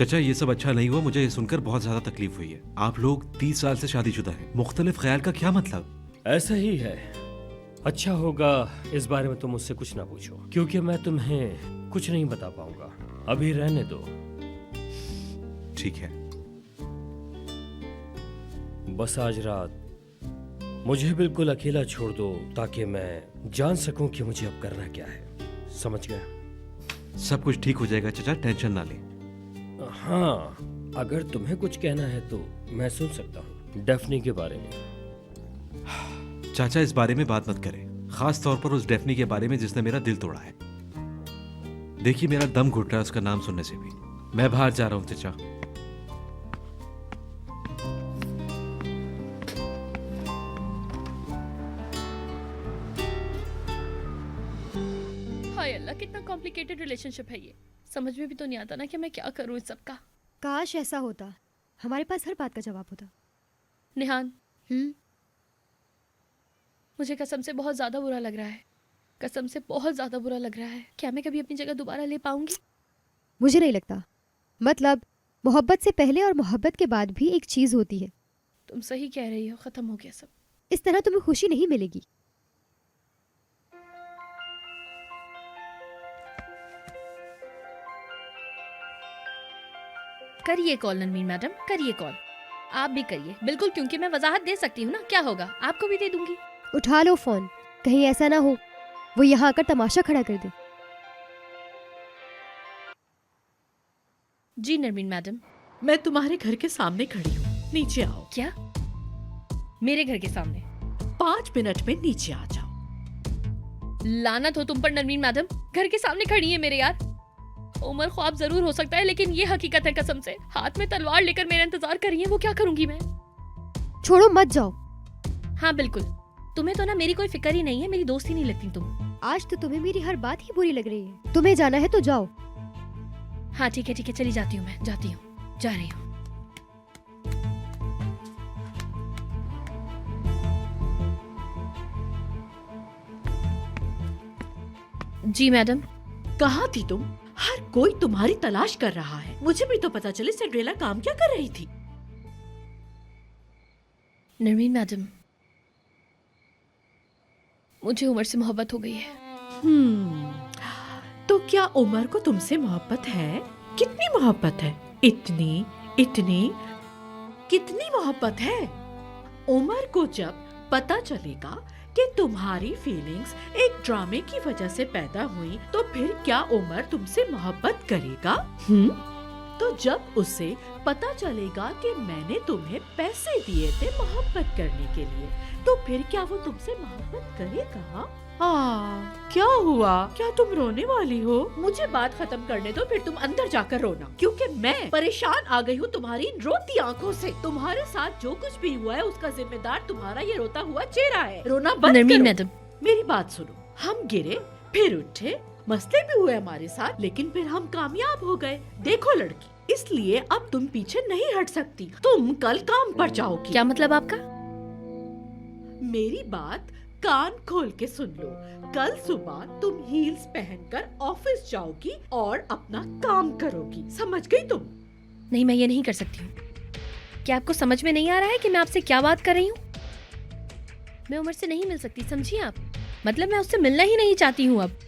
चचा ये सब अच्छा नहीं हुआ, मुझे ये सुनकर बहुत ज्यादा तकलीफ हुई है। आप लोग 30 साल से शादीशुदा हैं, मुख्तलिफ ख्याल का क्या मतलब? ऐसा ही है। अच्छा होगा इस बारे में तुम मुझसे कुछ ना पूछो, क्योंकि मैं तुम्हें कुछ नहीं बता पाऊंगा। अभी रहने दो। ठीक है। बस आज रात मुझे बिल्कुल अकेला छोड़ दो, ताकि मैं जान सकूं कि मुझे अब करना क्या है। समझ गया? सब कुछ ठीक हो जाएगा चचा, टेंशन ना लें। हाँ, अगर तुम्हें कुछ कहना है तो मैं सुन सकता हूँ, डेफनी के बारे में। चाचा इस बारे में बात मत करें, खास तौर पर उस डेफनी के बारे में जिसने मेरा दिल तोड़ा है। देखिए मेरा दम घुट रहा है उसका नाम सुनने से भी। मैं बाहर जा रहा हूँ चचा। हाय अल्लाह, कितना कॉम्प्लिकेटेड रिलेशनशिप है ये। समझ में भी तो नहीं आता ना कि मैं क्या करूँ इस सब का। काश ऐसा होता, हमारे पास हर बात का जवाब होता। निहान, मुझे कसम से बहुत ज्यादा बुरा लग रहा है। कसम से बहुत ज्यादा बुरा लग रहा है। क्या मैं कभी अपनी जगह दोबारा ले पाऊंगी? मुझे नहीं लगता। मतलब मोहब्बत से पहले और मोहब्बत के बाद भी एक चीज होती है। तुम सही कह रही हो, खत्म हो गया सब। इस तरह तुम्हें खुशी नहीं मिलेगी। करिए कॉल नरमीन मैडम, करिए कॉल। आप भी करिए बिल्कुल, क्योंकि मैं वजाहत दे सकती हूँ ना। क्या होगा, आपको भी दे दूंगी। उठा लो फोन, कहीं ऐसा ना हो वो यहाँ आकर तमाशा खड़ा कर दे। जी नरमीन मैडम। मैं तुम्हारे घर के सामने खड़ी हूँ, नीचे आओ। क्या? मेरे घर के सामने? 5 मिनट में नीचे आ जाओ। लानत हो तुम पर नरमीन मैडम, घर के सामने खड़ी है मेरे यार। उमर ख्वाब जरूर हो सकता है, लेकिन ये हकीकत है। कसम से हाथ में तलवार लेकर मेरा इंतजार कर रही है। वो क्या करूंगी मैं? छोड़ो मत जाओ। हाँ बिल्कुल, तुम्हें तो ना मेरी कोई फिक्र ही नहीं है। मेरी दोस्त ही नहीं लगती तुम। आज तो तुम्हें मेरी हर बात ही बुरी लग रही है। तुम्हें जाना है तो जाओ। हाँ ठीक है, चली जाती हूँ। मैं जाती हूँ, जा रही हूँ। जी मैडम। कहाँ थी तुम? हर कोई तुम्हारी तलाश कर रहा है। मुझे भी तो पता चले सिंड्रेला काम क्या कर रही थी। नरमीन मैडम, मुझे उमर से मोहब्बत हो गई है। तो क्या उमर को तुमसे मोहब्बत है? कितनी मोहब्बत है? इतनी इतनी कितनी मोहब्बत है? उमर को जब पता चलेगा कि तुम्हारी फीलिंग्स एक ड्रामे की वजह से पैदा हुई, तो फिर क्या उमर तुमसे मोहब्बत करेगा? तो जब उसे पता चलेगा कि मैंने तुम्हें पैसे दिए थे मोहब्बत करने के लिए, तो फिर क्या वो तुमसे मोहब्बत करेगा? क्या हुआ? क्या तुम रोने वाली हो? मुझे बात खत्म करने दो, फिर तुम अंदर जाकर रोना, क्योंकि मैं परेशान आ गई हूँ तुम्हारी इन रोती आंखों से। तुम्हारे साथ जो कुछ भी हुआ है उसका जिम्मेदार तुम्हारा ये रोता हुआ चेहरा है। रोना बंद नरमीन करो। मैडम, मेरी बात सुनो। हम गिरे फिर उठे, मसले भी हुए हमारे साथ, लेकिन फिर हम कामयाब हो गए। देखो लड़की, इसलिए अब तुम पीछे नहीं हट सकती। तुम कल काम पर जाओगी। क्या मतलब आपका? मेरी बात कान खोल के सुन लो। कल सुबह तुम हील्स पहनकर ऑफिस जाओगी और अपना काम करोगी। समझ गई तुम? नहीं, मैं ये नहीं कर सकती हूँ। क्या आपको समझ में नहीं आ रहा है कि मैं आपसे क्या बात कर रही हूँ? मैं उमर से नहीं मिल सकती, समझिए आप। मतलब मैं उससे मिलना ही नहीं चाहती हूँ। अब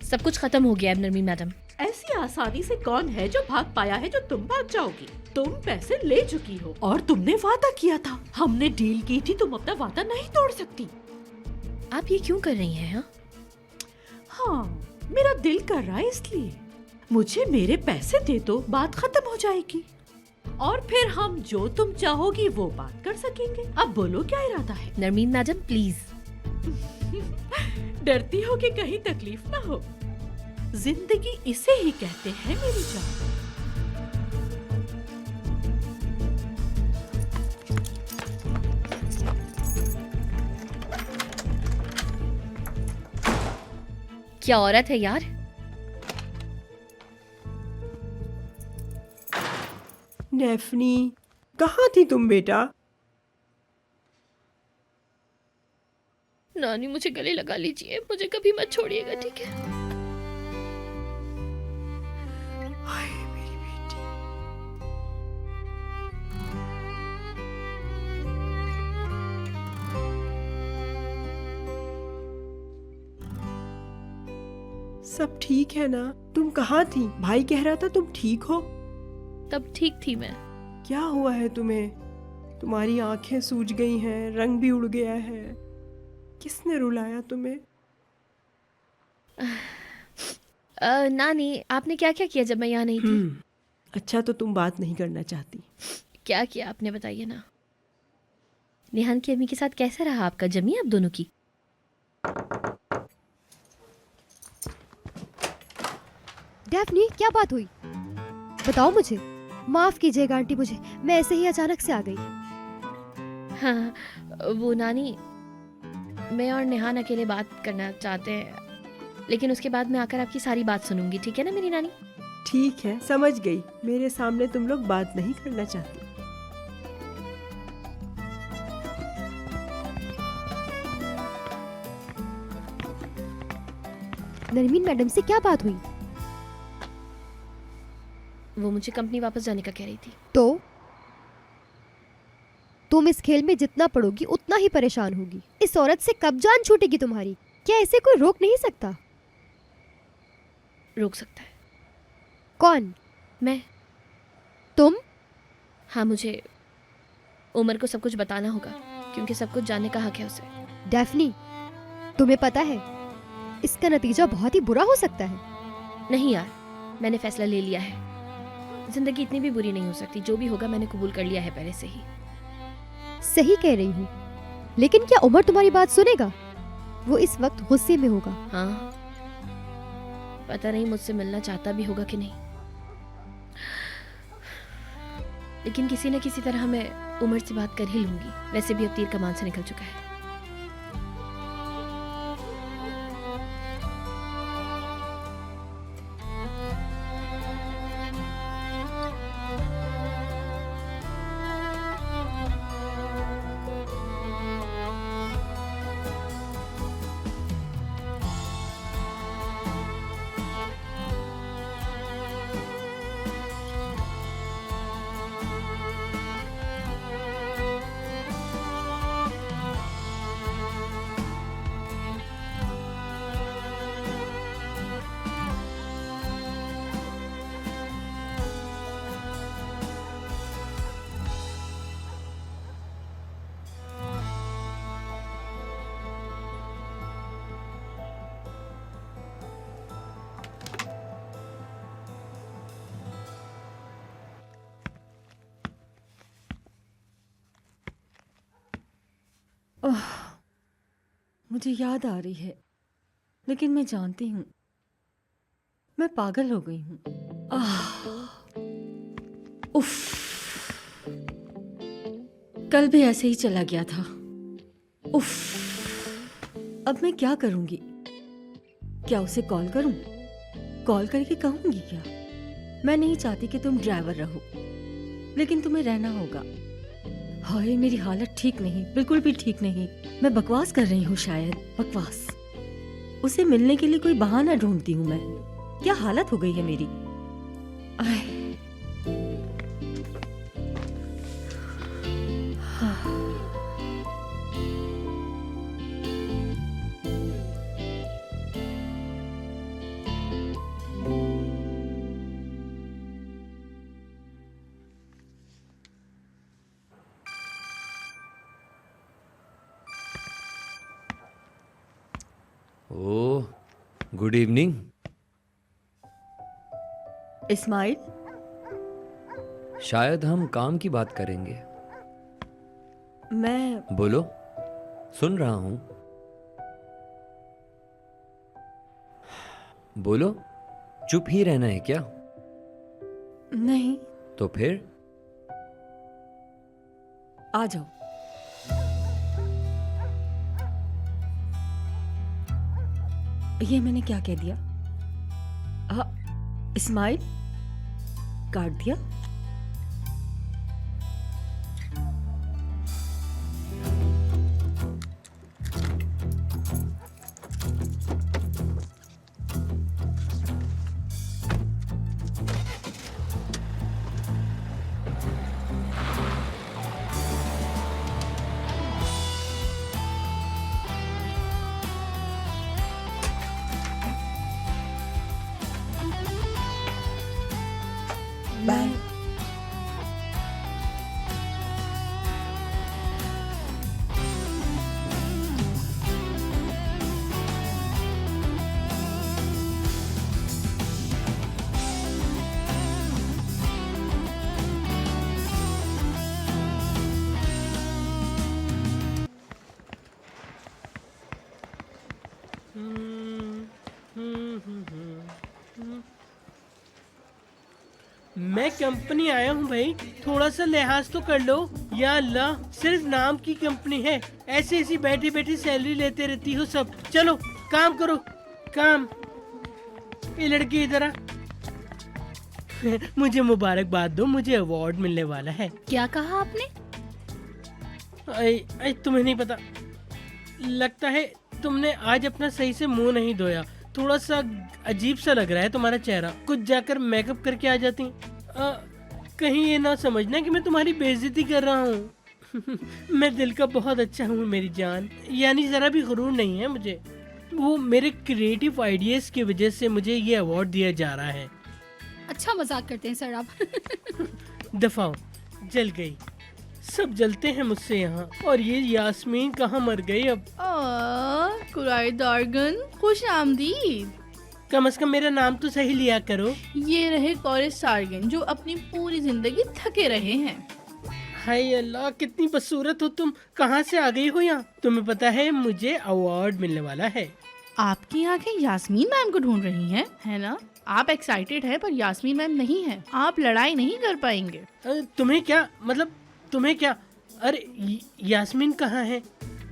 सब कुछ खत्म हो गया है नरमीन मैडम। ऐसी आसानी से कौन है जो भाग पाया है जो तुम भाग जाओगी? तुम पैसे ले चुकी हो और तुमने वादा किया था। हमने डील की थी, तुम अपना वादा नहीं तोड़ सकती। आप ये क्यों कर रही हैं? हाँ, मेरा दिल कर रहा है इसलिए। मुझे मेरे पैसे दे दो, बात खत्म हो जाएगी और फिर हम जो तुम चाहोगी वो बात कर सकेंगे। अब बोलो क्या इरादा है? Narmeen madam please. डरती हो कि कहीं तकलीफ ना हो? जिंदगी इसे ही कहते हैं मेरी जान। क्या औरत है यार। डेफनी, कहाँ थी तुम बेटा? नानी मुझे गले लगा लीजिए, मुझे कभी मत छोड़िएगा, ठीक है? हाय मेरी बेटी, सब ठीक है ना? तुम कहाँ थी? भाई कह रहा था तुम ठीक हो। तब ठीक थी मैं। क्या हुआ है तुम्हें? तुम्हारी आंखें सूज गई हैं, रंग भी उड़ गया है। किसने रुलाया तुम्हें? नानी, आपने क्या क्या किया जब मैं यहाँ नहीं थी? अच्छा, तो तुम बात नहीं करना चाहती। क्या किया आपने, बताइए ना। नेहान की अम्मी के साथ कैसा रहा आपका, जमी आप दोनों की? डेफनी, क्या बात हुई? बताओ मुझे। माफ कीजिएगा आंटी, मुझे मैं ऐसे ही अचानक से आ गई। हाँ, वो नानी, मैं और नेहान अकेले बात करना चाहते हैं, लेकिन उसके बाद मैं आकर आपकी सारी बात सुनूंगी, ठीक है ना मेरी नानी? ठीक है, समझ गई। मेरे सामने तुम लोग बात नहीं करना चाहती। नरमीन मैडम से क्या बात हुई? वो मुझे कंपनी वापस जाने का कह रही थी। तो तुम इस खेल में जितना पढ़ोगी उतना ही परेशान होगी। इस औरत से कब जान छूटेगी तुम्हारी? क्या इसे कोई रोक नहीं सकता? रोक सकता है। कौन? मैं। तुम? हाँ, मुझे उमर को सब कुछ बताना होगा, क्योंकि सब कुछ जानने का हक है उसे। डेफनी, तुम्हें पता है इसका नतीजा बहुत ही बुरा हो सकता है। नहीं यार, मैंने फैसला ले लिया है। जिंदगी इतनी भी बुरी नहीं हो सकती। जो भी होगा मैंने कबूल कर लिया है पहले से ही। सही कह रही हूँ, लेकिन क्या उमर तुम्हारी बात सुनेगा? वो इस वक्त गुस्से में होगा। हाँ, पता नहीं मुझसे मिलना चाहता भी होगा कि नहीं, लेकिन किसी न किसी तरह मैं उमर से बात कर ही लूंगी। वैसे भी अब तीर कमान से निकल चुका है। मुझे याद आ रही है, लेकिन मैं जानती हूँ मैं पागल हो गई हूँ। उफ, कल भी ऐसे ही चला गया था। उफ, अब मैं क्या करूंगी? क्या उसे कॉल करूं? कॉल करके कहूंगी क्या? मैं नहीं चाहती कि तुम ड्राइवर रहो, लेकिन तुम्हें रहना होगा। हाय, मेरी हालत ठीक नहीं, बिल्कुल भी ठीक नहीं। मैं बकवास कर रही हूँ, शायद बकवास। उसे मिलने के लिए कोई बहाना ढूंढती हूँ मैं। क्या हालत हो गई है मेरी। आय। ओह, गुड इवनिंग। इस्माइल, शायद हम काम की बात करेंगे। मैं बोलो, सुन रहा हूं। बोलो, चुप ही रहना है क्या? नहीं। तो फिर आ जाओ। ये मैंने क्या कह दिया? इस्माइल, काट दिया? मैं कंपनी आया हूँ भाई, थोड़ा सा लिहाज तो कर लो। या अल्लाह, सिर्फ नाम की कंपनी है, ऐसे ऐसी बैठी बैठी सैलरी लेते रहती हो सब। चलो काम करो, काम। ये लड़की इधर आ। मुझे मुबारकबाद दो, मुझे अवार्ड मिलने वाला है। क्या कहा आपने? तुम्हें नहीं पता, लगता है तुमने आज अपना सही से मुंह नहीं धोया। थोड़ा सा अजीब सा लग रहा है तुम्हारा चेहरा। कुछ जाकर मेकअप करके आ जाती। कहीं ये ना समझना कि मैं तुम्हारी बेइज्जती कर रहा हूँ। मैं दिल का बहुत अच्छा हूँ मेरी जान, यानी जरा भी गुरूर नहीं है मुझे। वो मेरे क्रिएटिव आइडियाज की वजह से मुझे ये अवार्ड दिया जा रहा है। अच्छा मजाक करते हैं सर आप। दफाओ, जल गई। सब जलते हैं मुझसे यहाँ। और ये यास्मीन कहाँ मर गई अब? कुराई दार्गन, खुश आमदीद। कम से कम मेरा नाम तो सही लिया करो। ये रहे कौरे सार्गन जो अपनी पूरी जिंदगी थके रहे हैं। हाय अल्लाह, कितनी बदसूरत हो तुम। कहाँ से आ गई हो यहाँ? तुम्हें पता है मुझे अवार्ड मिलने वाला है। आपकी आंखें यास्मीन मैम को ढूंढ रही हैं, है ना? आप एक्साइटेड हैं पर यास्मीन मैम नहीं है। आप लड़ाई नहीं कर पाएंगे। तुम्हें क्या मतलब? तुम्हें क्या? अरे यास्मीन कहाँ है?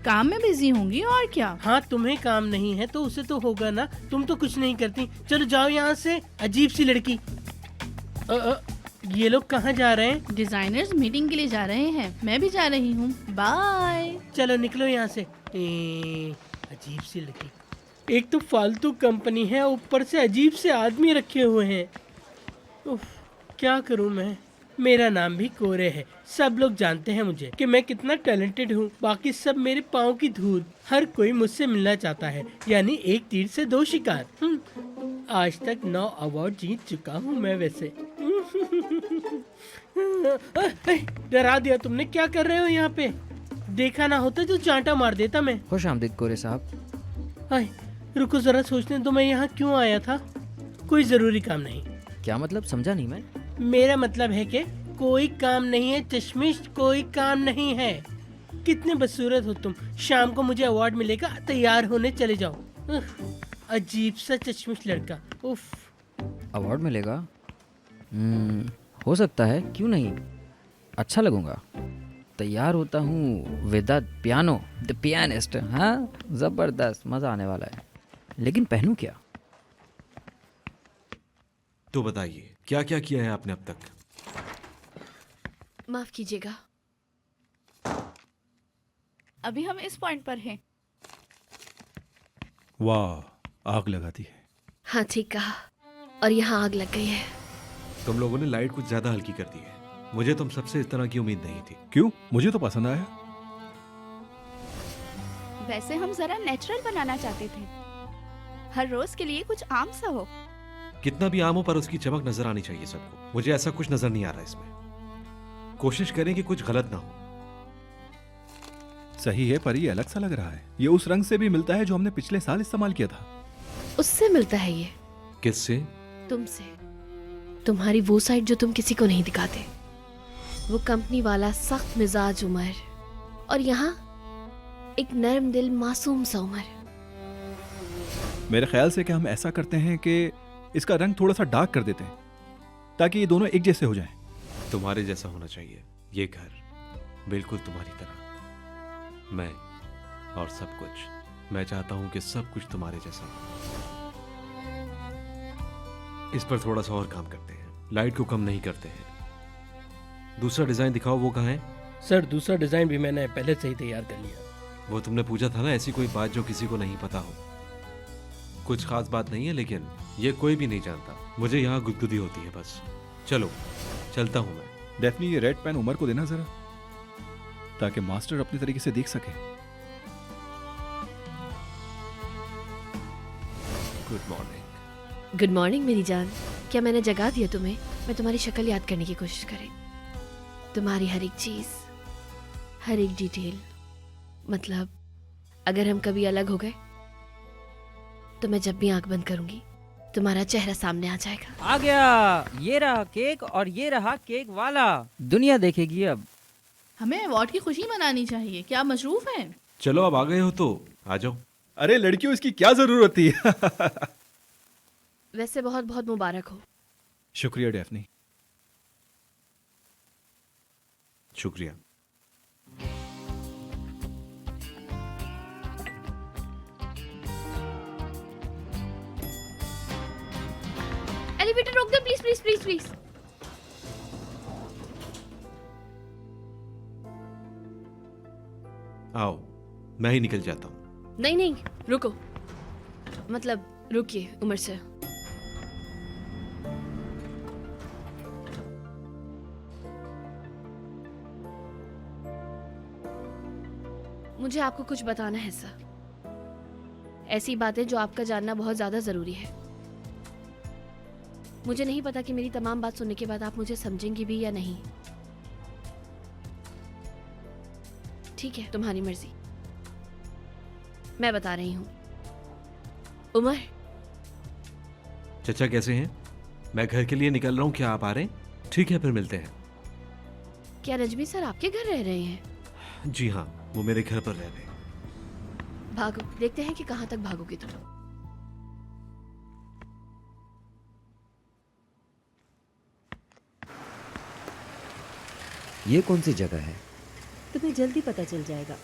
काम में बिजी होंगी और क्या। हाँ, तुम्हें काम नहीं है तो उसे तो होगा ना। तुम तो कुछ नहीं करती। चलो जाओ यहाँ से, अजीब सी लड़की। ये लोग कहाँ जा रहे हैं? डिजाइनर्स मीटिंग के लिए जा रहे हैं। मैं भी जा रही हूँ। बाय। चलो निकलो यहाँ से। अजीब सी लड़की। एक तो फालतू कंपनी है, ऊपर से अजीब से आदमी रखे हुए हैं। उफ, क्या करूँ मैं? मेरा नाम भी कोरे है। सब लोग जानते हैं मुझे कि मैं कितना टैलेंटेड हूँ। बाकी सब मेरे पाँव की धूल। हर कोई मुझसे मिलना चाहता है, यानी एक तीर से दो शिकार। आज तक 9 अवार्ड जीत चुका हूँ मैं वैसे। डरा दिया तुमने। क्या कर रहे हो यहाँ पे? देखा ना होता तो चांटा मार देता मैं। खुश आमदीद कोरे साहब। हाय, रुको जरा सोचने दो, मैं यहाँ क्यों आया था? कोई जरूरी काम नहीं। क्या मतलब? समझा नहीं मैं। मेरा मतलब है कि कोई काम नहीं है चश्मिश, कोई काम नहीं है। कितने बदसूरत हो तुम। शाम को मुझे अवार्ड मिलेगा, तैयार होने चले जाओ। अजीब सा चश्मिश लड़का। उफ। अवार्ड मिलेगा? हो सकता है, क्यों नहीं। अच्छा लगूंगा। तैयार होता हूँ with the piano, the pianist. हाँ, जबरदस्त, मजा आने वाला है। लेकिन पहनूं क्या? तो बताइए, क्या क्या किया है आपने अब तक? माफ कीजिएगा, अभी हम इस पॉइंट पर हैं। वाह, आग लगाती है। हाँ ठीक कहा। और यहाँ आग लग गई है। तुम लोगों ने लाइट कुछ ज्यादा हल्की कर दी है। मुझे तुम सबसे इस तरह की उम्मीद नहीं थी। क्यों? मुझे तो पसंद आया। वैसे हम जरा नेचुरल बनाना चाहते थे, हर रोज के लिए कुछ आम सा हो। कितना भी आम हो पर उसकी चमक नजर आनी चाहिए सबको। मुझे ऐसा कुछ नजर नहीं आ रहा इसमें। कोशिश करें कि कुछ गलत ना हो। सही है, पर ये अलग सा लग रहा है। ये उस रंग से भी मिलता है जो हमने पिछले साल इस्तेमाल किया था। उससे मिलता है ये। किससे? तुमसे। तुम्हारी वो साइड जो तुम किसी को नहीं दिखाते। वो कंपनी वाला सख्त मिजाज उमर, और यहाँ एक नरम दिल मासूम सा उमर। मेरे ख्याल से कि हम ऐसा करते हैं कि इसका रंग थोड़ा सा डार्क कर देते हैं, ताकि ये दोनों एक जैसे हो जाएं। तुम्हारे जैसा होना चाहिए ये घर, बिल्कुल तुम्हारी तरह। मैं और सब कुछ। मैं चाहता हूं कि सब कुछ तुम्हारे जैसा हो। इस पर थोड़ा सा और काम करते हैं। लाइट को कम नहीं करते हैं। दूसरा डिजाइन दिखाओ, वो कहाँ है? सर, दूसरा डिजाइन भी मैंने पहले से ही तैयार कर लिया। वो तुमने पूछा था ना, ऐसी कोई बात जो किसी को नहीं पता हो। कुछ खास बात नहीं है, लेकिन ये कोई भी नहीं जानता। मुझे यहाँ गुदगुदी होती है बस। चलो चलता हूँ मैं। डेफनी, ये रेड पेन उमर को देना जरा, ताकि मास्टर अपनी तरीके से देख सके। Good morning. गुड मॉर्निंग मेरी जान। क्या मैंने जगा दिया तुम्हें? मैं तुम्हारी शक्ल याद करने की कोशिश करें, तुम्हारी हर एक चीज, हर एक डिटेल। मतलब अगर हम कभी अलग हो गए तो मैं जब भी आंख बंद करूंगी तुम्हारा चेहरा सामने आ जाएगा। आ गया, ये रहा केक और ये रहा केक वाला। दुनिया देखेगी अब। हमें अवार्ड की खुशी मनानी चाहिए। क्या मशरूफ हैं? चलो अब आ गए हो तो आ जाओ। अरे लड़कियों, इसकी क्या जरूरत थी? वैसे बहुत बहुत मुबारक हो। शुक्रिया डेफनी। शुक्रिया। एलिवेटर रोक दो प्लीज प्लीज प्लीज प्लीज। आओ, मैं ही निकल जाता हूँ। नहीं नहीं रुको, मतलब रुकिए उमर से। मुझे आपको कुछ बताना है सर, ऐसी बातें जो आपका जानना बहुत ज्यादा जरूरी है। मुझे नहीं पता कि मेरी तमाम बात सुनने के बाद आप मुझे समझेंगी भी या नहीं। ठीक है, तुम्हारी मर्जी। मैं बता रही हूँ। उमर, चचा कैसे हैं? मैं घर के लिए निकल रहा हूँ, क्या आप आ रहे हैं? ठीक है, फिर मिलते हैं। क्या रजवी सर आपके घर रह रहे हैं? जी हाँ, वो मेरे घर पर रह रहे हैं। भागो, देखते हैं कि कहाँ तक भागोगे तुम। ये कौन सी जगह है? तुम्हें जल्दी पता चल जाएगा।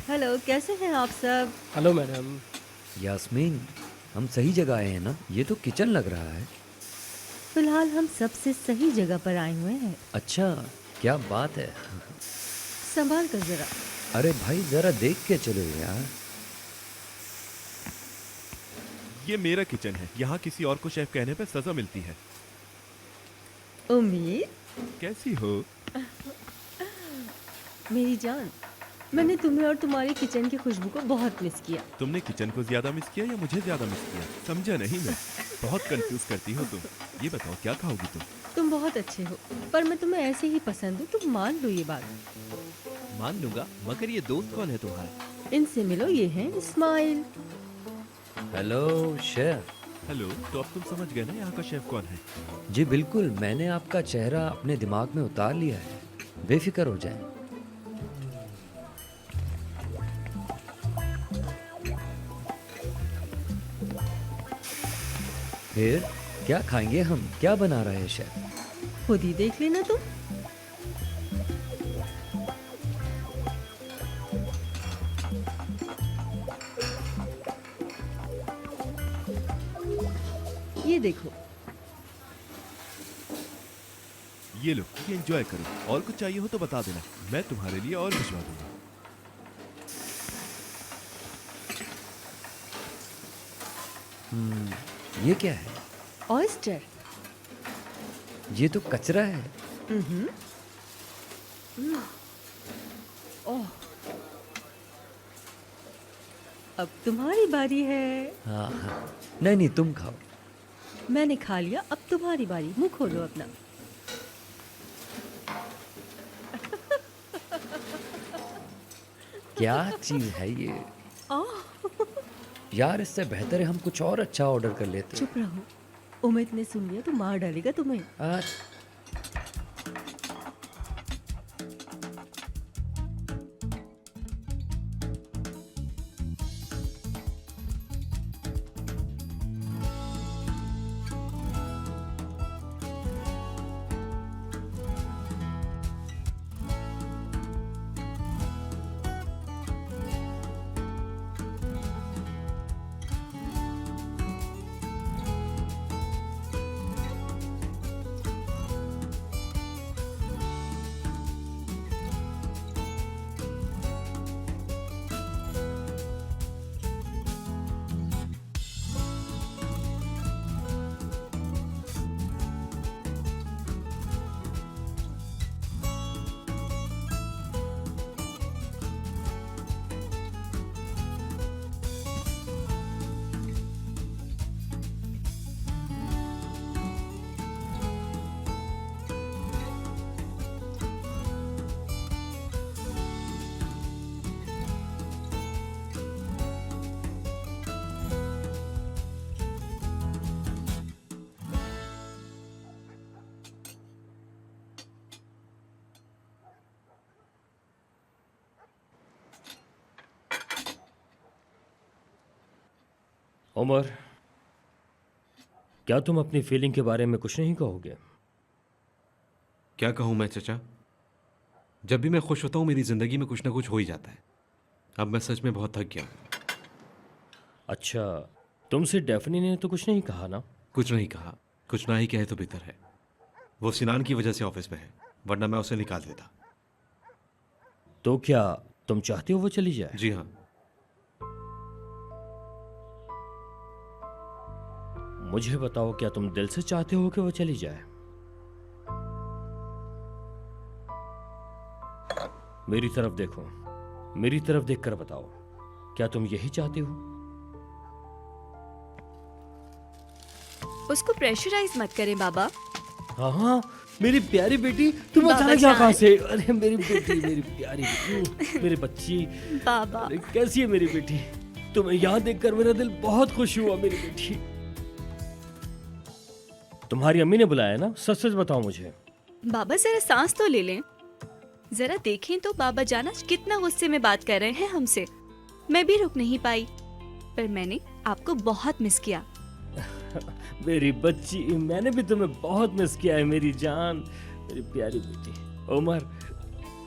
हेलो, कैसे हैं आप सब? Hello madam. यास्मीन, हम सही जगह आए हैं ना? ये तो किचन लग रहा है। फिलहाल हम सबसे सही जगह पर आए हुए हैं। अच्छा, क्या बात है। संभाल कर जरा। अरे भाई, जरा देख के चलो यार। ये मेरा किचन है, यहाँ किसी और को शेफ कहने पर सजा मिलती है। उम्मीद, कैसी हो? मेरी जान, मैंने तुम्हें और तुम्हारी किचन की खुशबू को बहुत मिस किया। तुमने किचन को ज्यादा मिस किया या मुझे ज्यादा मिस किया? समझा नहीं मैं। बहुत कंफ्यूज करती हो तुम। ये बताओ, क्या खाओगी तुम? तुम बहुत अच्छे हो, पर मैं तुम्हें ऐसे ही पसंद हूँ, तुम मान लो ये बात। मान लूंगा, मगर ये दोस्त कौन है तुम्हारा? इनसे मिलो, ये हैं इस्माइल। Hello chef. हेलो, तो अब तुम समझ गए ना यहाँ का शेफ कौन है? जी बिल्कुल, मैंने आपका चेहरा अपने दिमाग में उतार लिया है, बेफिक्र हो जाए। फिर क्या खाएंगे हम? क्या बना रहे हैं शेफ? खुद ही देख लेना तुम। ये देखो। ये लो, ये एंजॉय करो। और कुछ चाहिए हो तो बता देना, मैं तुम्हारे लिए और भिजवा दूंगा। ये क्या है? ऑयस्टर। ये तो कचरा है। ओह, अब तुम्हारी बारी है। हाँ हाँ, नहीं नहीं, तुम खाओ। मैंने खा लिया, अब तुम्हारी बारी। मुंह खोलो अपना। क्या चीज है ये यार? इससे बेहतर है हम कुछ और अच्छा ऑर्डर कर लेते। चुप रहो, उम्मीद ने सुन लिया तो मार डालेगा तुम्हें। उमर, क्या तुम अपनी फीलिंग के बारे में कुछ नहीं कहोगे? क्या कहूँ मैं चचा? जब भी मैं खुश होता हूँ मेरी ज़िंदगी में कुछ ना कुछ हो ही जाता है। अब मैं सच में बहुत थक गया हूँ। अच्छा, तुमसे डेफनी ने तो कुछ नहीं कहा ना? कुछ नहीं कहा। कुछ ना ही कहे तो बेहतर है। वो सिनान की वजह से ऑफिस में है, वरना मैं उसे निकाल देता। तो क्या तुम चाहते हो वो चली जाए? जी हाँ। मुझे बताओ, क्या तुम दिल से चाहते हो कि वो चली जाए? मेरी तरफ देखो, मेरी तरफ देखकर बताओ, क्या तुम यही चाहते हो? उसको प्रेशराइज मत करें बाबा। हाँ हाँ, मेरी प्यारी बेटी, तुम बाबा अचानक यहाँ कहाँ जान। से? अरे मेरी बेटी, मेरी प्यारी बेटी, मेरी बच्ची। बाबा अरे कैसी है मेरी बेटी? तुम्हें यहाँ देखकर मेरा दिल बहुत खुश हुआ मेरी बेटी। तुम्हारी अम्मी ने बुलाया ना? सच सच बताओ मुझे। बाबा जरा सांस तो ले लें। जरा देखें तो बाबा जाना कितना गुस्से में बात कर रहे हैं हमसे। मैं भी रुक नहीं पाई, पर मैंने आपको बहुत मिस किया। मेरी बच्ची, मैंने भी तुम्हें बहुत मिस किया है मेरी जान, मेरी प्यारी बेटी। उमर,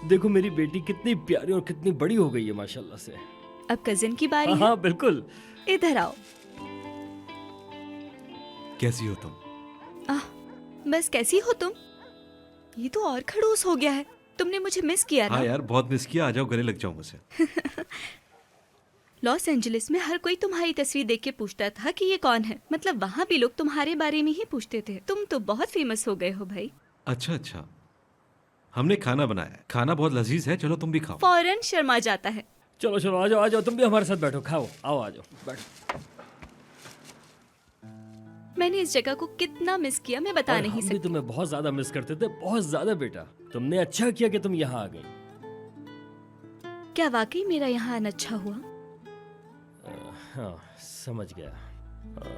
देखो मेरी बेटी कितनी प्यारी और कितनी बड़ी हो गई है माशाल्लाह से। अब कजिन की बारी है। हाँ बिल्कुल। इधर आओ। कैसी हो तुम? बस कैसी हो तुम? ये तो और खड़ूस हो गया है। तुमने मुझे मिस किया ना? हाँ यार, बहुत मिस किया। आ जाओ, गले लग जाओ मुझसे। लॉस एंजलिस में हर कोई तुम्हारी तस्वीर देख के पूछता था कि ये कौन है। मतलब वहाँ भी लोग तुम्हारे बारे में ही पूछते थे। तुम तो बहुत फेमस हो गए हो भाई। अच्छा अच्छा, हमने खाना बनाया है। खाना बहुत लजीज है, चलो तुम भी खाओ। फौरन शर्मा जाता है। चलो चलो आ जाओ, आ जाओ, तुम भी हमारे साथ बैठो, खाओ, आओ आ जाओ, बैठो। मैंने इस जगह को कितना मिस किया मैं बता और नहीं हम भी सकती। तुम्हें बहुत ज्यादा मिस करते थे, बहुत ज्यादा बेटा। तुमने अच्छा किया कि तुम यहाँ आ गई। क्या वाकई मेरा यहाँ आना अच्छा हुआ? हाँ समझ गया।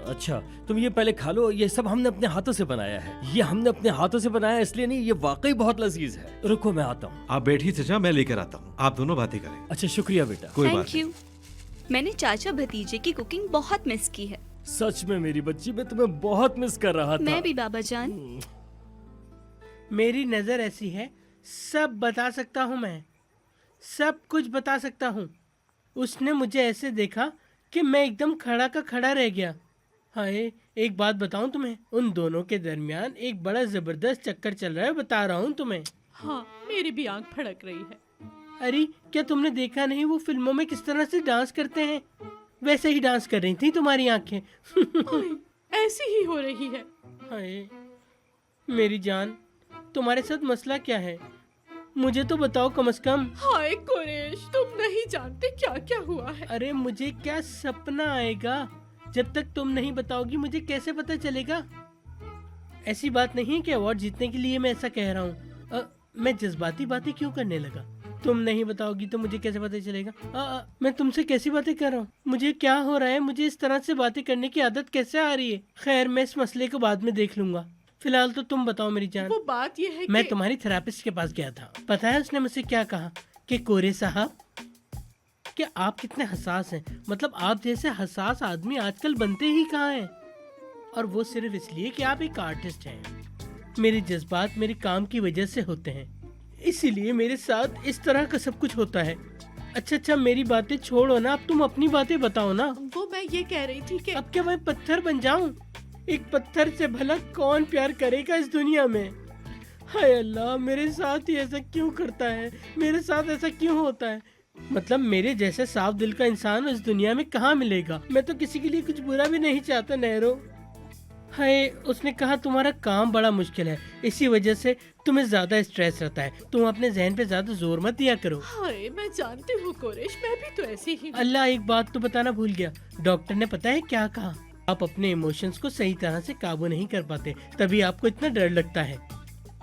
अच्छा तुम ये पहले खा लो, ये सब हमने अपने हाथों से बनाया है। ये हमने अपने हाथों से बनाया इसलिए नहीं, ये वाकई बहुत लजीज है। रुको मैं आता हूँ। आप बैठिए चचा, मैं लेकर आता हूँ, आप दोनों बातें करें। अच्छा शुक्रिया बेटा। कोई बात थैंक यू। मैंने चाचा भतीजे की कुकिंग बहुत मिस की है। सच में मेरी बच्ची, मैं तुम्हें बहुत मिस कर रहा था। मैं भी बाबा जान। मेरी नजर ऐसी है, सब बता सकता हूँ मैं, सब कुछ बता सकता हूँ। उसने मुझे ऐसे देखा कि मैं एकदम खड़ा का खड़ा रह गया। हाय, एक बात बताऊं तुम्हें, उन दोनों के दरमियान एक बड़ा जबरदस्त चक्कर चल रहा है, बता रहा हूँ तुम्हें। हाँ, मेरी भी आंख फड़क रही है। अरे क्या तुमने देखा नहीं वो फिल्मों में किस तरह से डांस करते हैं? वैसे ही डांस कर रही थी तुम्हारी आंखें। ऐसी ही हो रही है। हाय मेरी जान, तुम्हारे साथ मसला क्या है? मुझे तो बताओ कम से कम। हाय कुरैश, तुम नहीं जानते क्या क्या हुआ है। अरे मुझे क्या सपना आएगा? जब तक तुम नहीं बताओगी मुझे कैसे पता चलेगा? ऐसी बात नहीं है कि अवार्ड जीतने के लिए मैं ऐसा कह रहा हूँ। मैं जज्बाती बातें क्यों करने लगा? तुम नहीं बताओगी तो मुझे कैसे पता चलेगा? मैं तुमसे कैसी बातें कर रहा हूँ? मुझे क्या हो रहा है? मुझे इस तरह से बातें करने की आदत कैसे आ रही है? खैर मैं इस मसले को बाद में देख लूंगा। फिलहाल तो तुम बताओ मेरी जान। वो बात ये है मैं कि... तुम्हारी थेरेपिस्ट के पास गया था। पता है उसने मुझसे क्या कहा? कि कोरे साहब, क्या आप कितने हसास हैं। मतलब आप जैसे हसास आदमी आजकल बनते ही कहाँ हैं। और वो सिर्फ इसलिए कि आप एक आर्टिस्ट हैं। मेरे जज्बात मेरे काम की वजह से होते हैं, इसीलिए मेरे साथ इस तरह का सब कुछ होता है। अच्छा मेरी बातें छोड़ो ना, अब तुम अपनी बातें बताओ ना। वो मैं ये कह रही थी कि... अब क्या मैं पत्थर बन जाऊं? एक पत्थर से भला कौन प्यार करेगा इस दुनिया में? हाय अल्लाह, मेरे साथ ही ऐसा क्यों करता है? मेरे साथ ऐसा क्यों होता है? मतलब मेरे जैसे साफ दिल का इंसान इस दुनिया में कहाँ मिलेगा? मैं तो किसी के लिए कुछ बुरा भी नहीं चाहता नहरो। हाय, उसने कहा तुम्हारा काम बड़ा मुश्किल है, इसी वजह से तुम्हें ज्यादा स्ट्रेस रहता है। तुम अपने जहन पे ज्यादा जोर मत दिया करो। हाय, मैं जानती हूँ कुरैश, मैं भी तो ऐसी ही। अल्लाह, एक बात तो बताना भूल गया। डॉक्टर ने पता है क्या कहा? आप अपने इमोशंस को सही तरह से काबू नहीं कर पाते, तभी आपको इतना डर लगता है।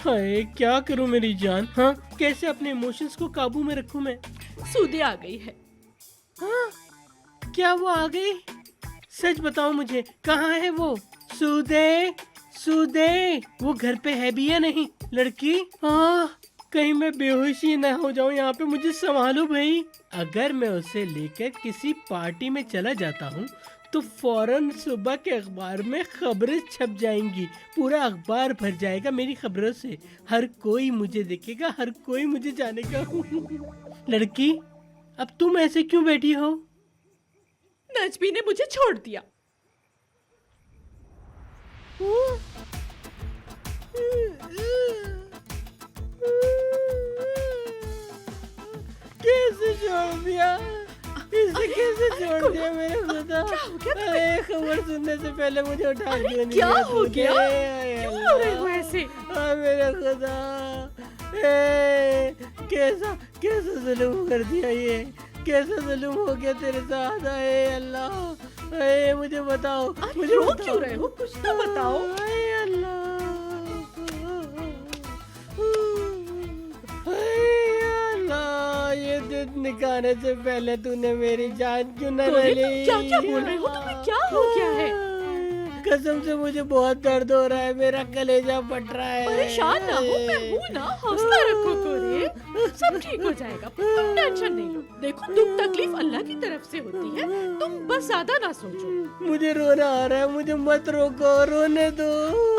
हाय, क्या करूं मेरी जान? हाँ, कैसे अपने इमोशंस को काबू में रखूं मैं? सूदे आ गई है। हाँ, क्या वो आ गई? सच बताओ मुझे, कहाँ है वो? सूदे, सूदे, वो घर पे है भी या नहीं? लड़की, हाँ, कहीं मैं बेहोशी ना हो जाऊं यहाँ पे, मुझे संभालो भाई। अगर मैं उसे लेकर किसी पार्टी में चला जाता हूँ तो फौरन सुबह के अखबार में खबरें छप जाएंगी, पूरा अखबार भर जाएगा मेरी खबरों से। हर कोई मुझे देखेगा, हर कोई मुझे जानेगा। लड़की, अब तुम ऐसे क्यों बैठी हो? नजमी ने मुझे छोड़ दिया। कैसे छोड़ दिया? इसे कैसे छोड़ दिया मेरे खुदा? अरे खबर सुनने से पहले मुझे उठा क्यों नहीं? क्या हो गया? क्यों हो रहे हो ऐसे? मेरे खुदा, कैसा कैसा जुल्म कर दिया ये? कैसा जुल्म हो गया तेरे साथ? आए अल्लाह, आए मुझे बताओ, मुझे रो बताओ। क्यों रहे हो? कुछ तो बताओ। आए अल्लाह, ये दिन निकालने से पहले तूने मेरी जान क्यों न ले ली? क्या क्या बोल रहे हो? तुम्हें क्या हो गया है? कसम से मुझे बहुत दर्द हो रहा है, मेरा कलेजा फट रहा है। परेशान ना हो, मैं हूँ ना, हौसला रखो कोरे, सब ठीक हो जाएगा, तुम टेंशन नहीं लो। देखो दुख तकलीफ अल्लाह की तरफ से होती है, तुम बस ज्यादा ना सोचो। मुझे रोना आ रहा है, मुझे मत रोको, रोने दो।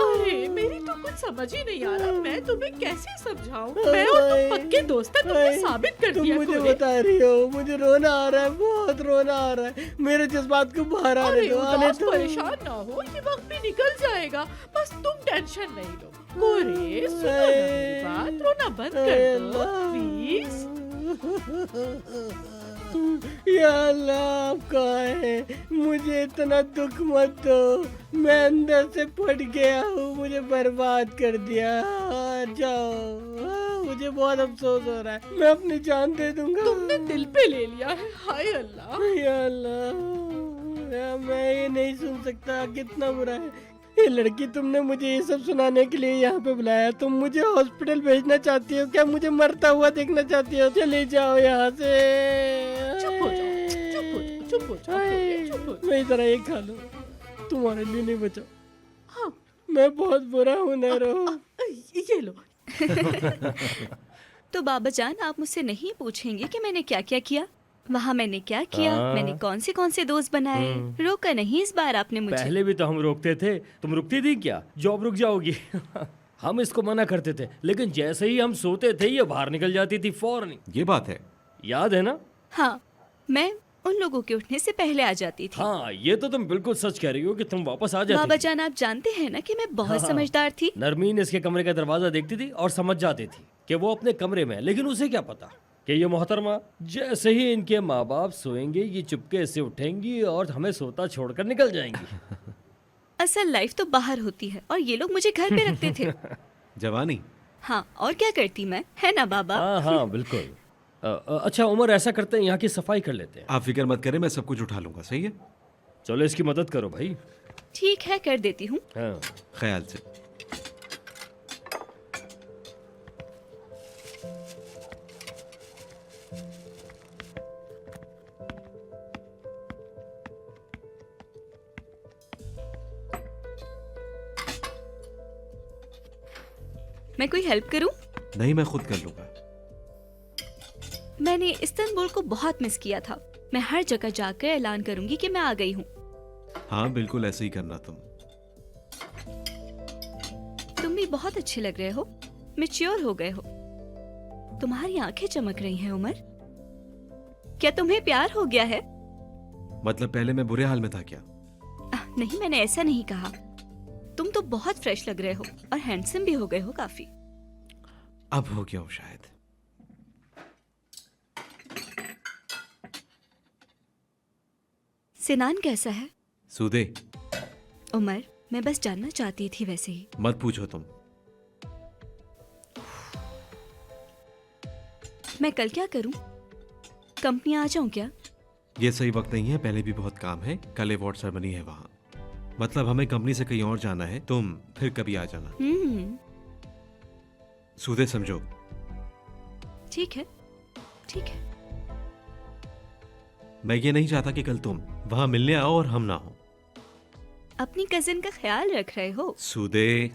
अरे मेरी तो कुछ समझ ही नहीं आ रहा, मैं तुम्हें कैसे समझाऊं? मैं और तुम पक्के दोस्त हैं, तुमने साबित कर तुम दिया। मुझे कोरे। बता रही हो, मुझे रोना आ रहा है, बहुत रोना आ रहा है। मेरे जज्बात को बाहर आने अरे दो, आने उदास दो। परेशान ना हो, ये वक्त भी निकल जाएगा, बस तुम टेंशन नहीं लो। कोरे सुनो ना मेरी बात, रोना बंद कर दो प्लीज। या अल्लाह, आप कहाँ है? मुझे इतना दुख मत दो, मैं अंदर से फट गया हूँ, मुझे बर्बाद कर दिया। जाओ, मुझे बहुत अफसोस हो रहा है, मैं अपनी जान दे दूंगा। तुमने दिल पे ले लिया है, हाय अल्लाह। या अल्लाह, मैं ये नहीं सुन सकता, कितना बुरा है ये लड़की। तुमने मुझे ये सब सुनाने के लिए यहाँ पे बुलाया? तुम मुझे हॉस्पिटल भेजना चाहती हो क्या? मुझे मरता हुआ देखना चाहती हो? चले जाओ यहाँ से। चुप हो जाओ, चुप हो जाओ, चुप हो जाओ, चुप हो जाओ। मैं इधर ये खा लो, तुम्हारे लिए नहीं बचा। हाँ, मैं बहुत बुरा हूँ नैरो। ये लो। तो बाबा जान, आप मुझसे नहीं पूछेंगे कि मैंने क्या क्या किया? वहाँ मैंने क्या किया? हाँ। मैंने कौन से दोस्त बनाए? रोका नहीं इस बार आपने मुझे। पहले भी तो हम रोकते थे, तुम रुकती थी क्या? जॉब रुक जाओगी। हम इसको मना करते थे, लेकिन जैसे ही हम सोते थे ये बाहर निकल जाती थी फौरन। ये बात है, याद है ना? हाँ, मैं उन लोगों के उठने से पहले आ जाती थी। हाँ, ये तो तुम बिल्कुल सच कह रही हो कि तुम वापस आ जाती बाबा थी। जान, आप जानते हैं ना कि मैं बहुत हाँ। समझदार थी। नरमीन इसके कमरे का दरवाजा देखती थी और समझ जाती थी कि वो अपने कमरे में है, लेकिन उसे क्या पता कि ये मोहतरमा जैसे ही इनके माँ बाप सोएंगे ये चुपके से उठेंगी और हमें सोता छोड़कर निकल जाएंगी। असल लाइफ तो बाहर होती है और ये लोग मुझे घर पे रखते थे। जवानी। हाँ, और क्या करती मैं, है ना बाबा? हाँ हाँ बिल्कुल। अच्छा उमर, ऐसा करते हैं यहाँ की सफाई कर लेते हैं। आप फिक्र मत करें, मैं सब कुछ उठा लूंगा। सही है? चलो इसकी मदद करो भाई। ठीक है, कर देती हूँ। हाँ। ख्याल से। मैं कोई हेल्प करूँ? नहीं, मैं खुद कर लूंगा। मैंने इस्तांबुल को बहुत मिस किया था। मैं हर जगह जाकर ऐलान करूंगी कि मैं आ गई हूँ। हाँ बिल्कुल ऐसे ही करना। तुम भी बहुत अच्छे लग रहे हो, मैच्योर हो गए हो। तुम्हारी आंखें चमक रही हैं उमर। क्या तुम्हें प्यार हो गया है? मतलब पहले मैं बुरे हाल में था क्या? नहीं, मैंने ऐसा नहीं कहा। तुम तो बहुत फ्रेश लग रहे हो और हैंडसम भी हो गए हो काफी। अब हो गया हो शायद। सिनान कैसा है? सूदे। उमर, मैं बस जानना चाहती थी वैसे ही। मत पूछो तुम। मैं कल क्या करूं? कंपनी आ जाऊं क्या? ये सही वक्त नहीं है, पहले भी बहुत काम है। कल अवार्ड सेरेमनी है वहाँ। मतलब हमें कंपनी से कहीं और जाना है, तुम फिर कभी आ जाना। सूदे समझो। ठीक है, ठीक है। मैं ये नहीं चाहता कि कल तुम वहाँ मिलने आओ और हम ना हो। अपनी कजिन का ख्याल रख रहे हो? सूदे।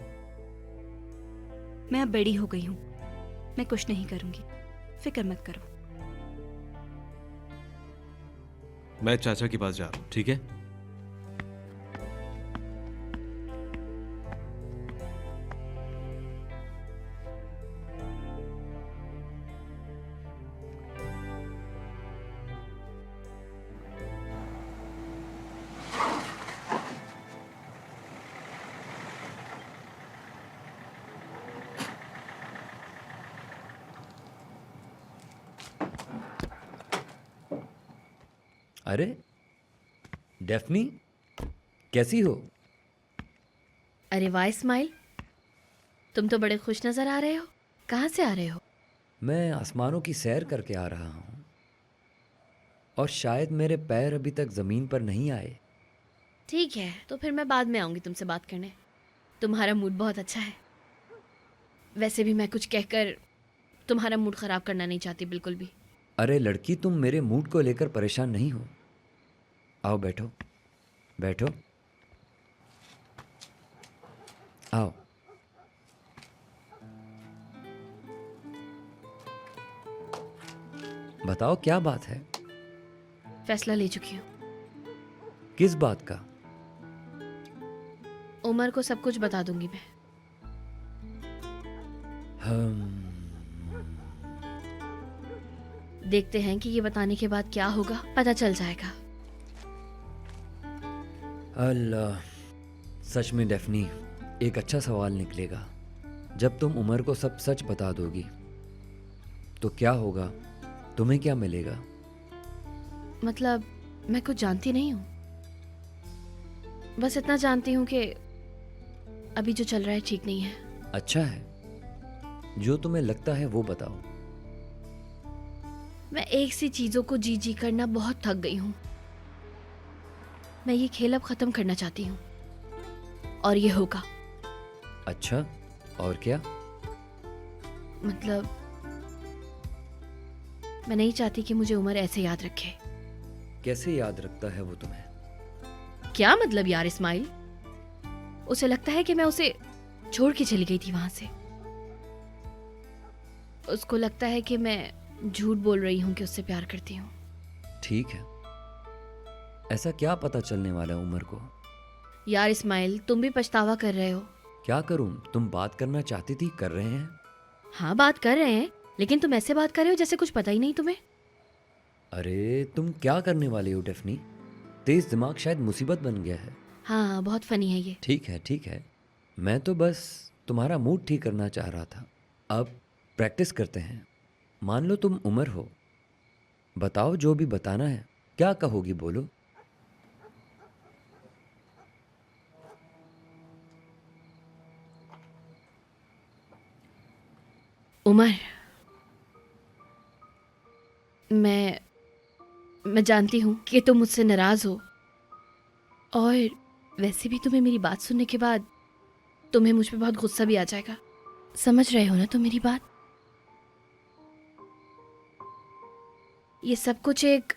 मैं अब बड़ी हो गई हूँ, मैं कुछ नहीं करूंगी, फिक्र मत करो। मैं चाचा के पास जा रहा हूँ, ठीक है? अरे डेफनी, कैसी हो? अरे वाह इस्माइल, तुम तो बड़े खुश नजर आ रहे हो। कहाँ से आ रहे हो? मैं आसमानों की सैर करके आ रहा हूँ, और शायद मेरे पैर अभी तक ज़मीन पर नहीं आए। ठीक है, तो फिर मैं बाद में आऊंगी तुमसे बात करने। तुम्हारा मूड बहुत अच्छा है। वैसे भी मैं कुछ कहकर तुम्हारा मूड ख़राब करना नहीं चाहती बिल्कुल भी। अरे लड़की, तुम मेरे मूड को लेकर परेशान नहीं हो। आओ बैठो, बैठो, आओ। बताओ क्या बात है? फैसला ले चुकी हूँ। किस बात का? उमर को सब कुछ बता दूंगी मैं। देखते हैं कि ये बताने के बाद क्या होगा, पता चल जाएगा। अल्लाह, सच में डेफनी, एक अच्छा सवाल निकलेगा। जब तुम उमर को सब सच बता दोगी तो क्या होगा? तुम्हें क्या मिलेगा? मतलब मैं कुछ जानती नहीं हूँ, बस इतना जानती हूँ कि अभी जो चल रहा है ठीक नहीं है। अच्छा है, जो तुम्हें लगता है वो बताओ। मैं एक सी चीजों को जी जी करना बहुत थक गई हूँ। मैं ये खेल अब खत्म करना चाहती हूँ, और ये होगा। अच्छा, और क्या? मतलब मैं नहीं चाहती कि मुझे उमर ऐसे याद रखे। कैसे याद रखता है वो तुम्हें? क्या मतलब यार इस्माइल? उसे लगता है कि मैं उसे छोड़ के चली गई थी वहां से। उसको लगता है कि मैं झूठ बोल रही हूँ कि उससे प्यार करती हूँ। ठीक है, ऐसा क्या पता चलने वाला है उमर को? यार इस्माइल, तुम भी पछतावा कर रहे हो। क्या करूं? तुम बात करना चाहती थी, कर रहे हैं। हाँ, बात कर रहे हैं, लेकिन तुम ऐसे बात कर रहे हो जैसे कुछ पता ही नहीं तुम्हें। अरे तुम क्या करने वाली हो डेफनी? तेज दिमाग शायद मुसीबत बन गया है। हाँ, बहुत फनी है ये। ठीक है, ठीक है, मैं तो बस तुम्हारा मूड ठीक करना चाह रहा था। अब प्रैक्टिस करते हैं। मान लो तुम उमर हो, बताओ जो भी बताना है। क्या कहोगी, बोलो। उमर, मैं जानती हूँ कि तुम मुझसे नाराज हो, और वैसे भी तुम्हें मेरी बात सुनने के बाद तुम्हें मुझ पे बहुत गुस्सा भी आ जाएगा। समझ रहे हो ना तुम मेरी बात? ये सब कुछ एक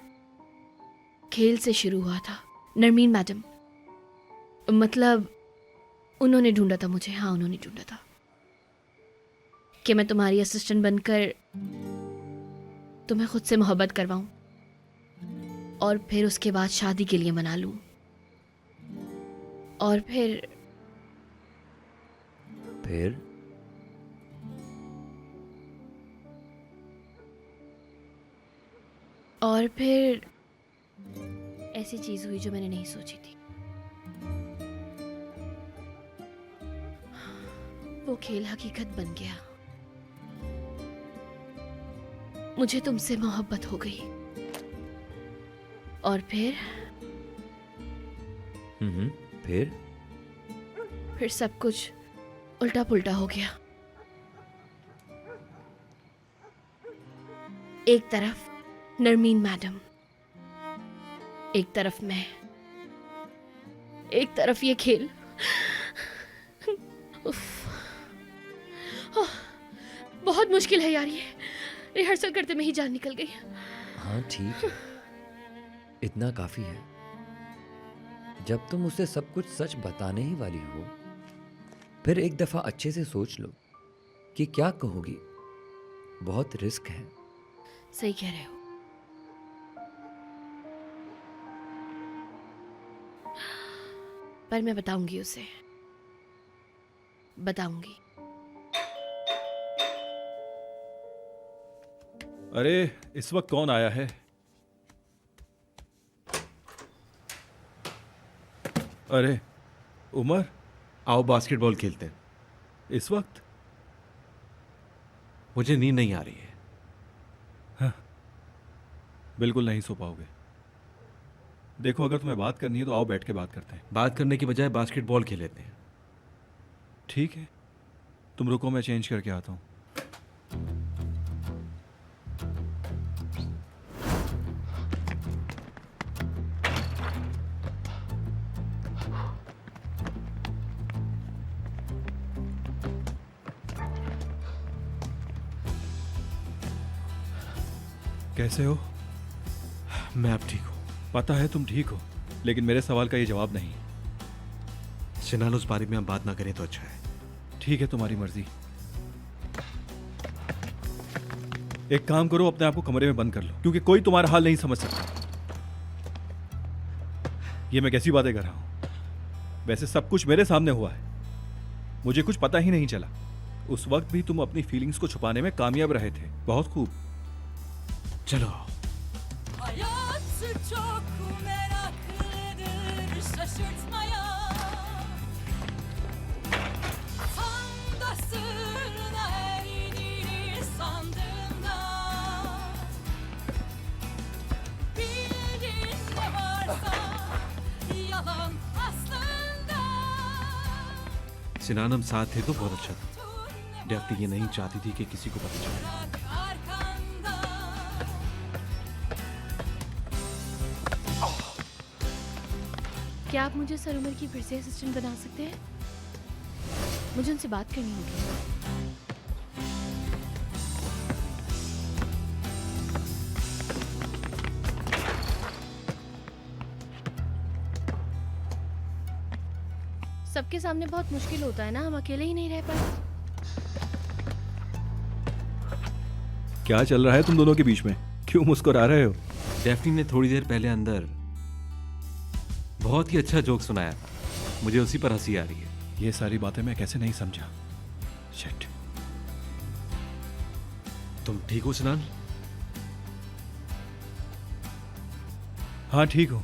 खेल से शुरू हुआ था। नरमीन मैडम, मतलब उन्होंने ढूंढा था मुझे। हाँ, उन्होंने ढूंढा था कि मैं तुम्हारी असिस्टेंट बनकर तुम्हें खुद से मोहब्बत करवाऊं, और फिर उसके बाद शादी के लिए मना लूं, और फिर ऐसी चीज हुई जो मैंने नहीं सोची थी। वो खेल हकीकत बन गया। मुझे तुमसे मोहब्बत हो गई, और फिर सब कुछ उल्टा पुल्टा हो गया। एक तरफ नरमीन मैडम, एक तरफ मैं, एक तरफ ये खेल। उफ, बहुत मुश्किल है यार ये। रिहर्सल करते में ही जान निकल गई। हाँ ठीक है, इतना काफी है। जब तुम उसे सब कुछ सच बताने ही वाली हो, फिर एक दफा अच्छे से सोच लो कि क्या कहोगी। बहुत रिस्क है। सही कह रहे हो। पर मैं बताऊंगी उसे, बताऊंगी। अरे इस वक्त कौन आया है? अरे उमर, आओ बास्केटबॉल खेलते हैं। इस वक्त? मुझे नींद नहीं आ रही है। हाँ, बिल्कुल नहीं सो पाओगे। देखो, अगर तुम्हें बात करनी है तो आओ बैठ के बात करते हैं। बात करने की बजाय बास्केटबॉल खेल लेते हैं। ठीक है, तुम रुको, मैं चेंज करके आता हूँ। कैसे हो? मैं अब ठीक हूँ। पता है तुम ठीक हो, लेकिन मेरे सवाल का ये जवाब नहीं। सिनान, उस बारे में हम बात ना करें तो अच्छा है। ठीक है, तुम्हारी मर्जी। एक काम करो, अपने आप को कमरे में बंद कर लो, क्योंकि कोई तुम्हारा हाल नहीं समझ सकता। ये मैं कैसी बातें कर रहा हूं? वैसे सब कुछ मेरे सामने हुआ है, मुझे कुछ पता ही नहीं चला। उस वक्त भी तुम अपनी फीलिंग्स को छुपाने में कामयाब रहे थे। बहुत खूब। चलो। Hayat çok meraklıdır şaşırtmaya. Tam da sırrına erilir sandığında. Bildin ne varsa yalan aslında. सिनान, हम साथ थे तो बहुत अच्छा था। डेफ्नी ये नहीं चाहती थी कि किसी को पता चले। क्या आप मुझे सर उमर की फिर से असिस्टेंट बना सकते हैं? मुझे उनसे बात करनी होगी। सबके सामने बहुत मुश्किल होता है ना, हम अकेले ही नहीं रह पाए। क्या चल रहा है तुम दोनों के बीच में? क्यों मुस्कुरा रहे हो? डेफ्नी ने थोड़ी देर पहले अंदर बहुत ही अच्छा जोक सुनाया, मुझे उसी पर हंसी आ रही है। ये सारी बातें मैं कैसे नहीं समझा। शिट। तुम ठीक हो सिनान? हाँ ठीक हो।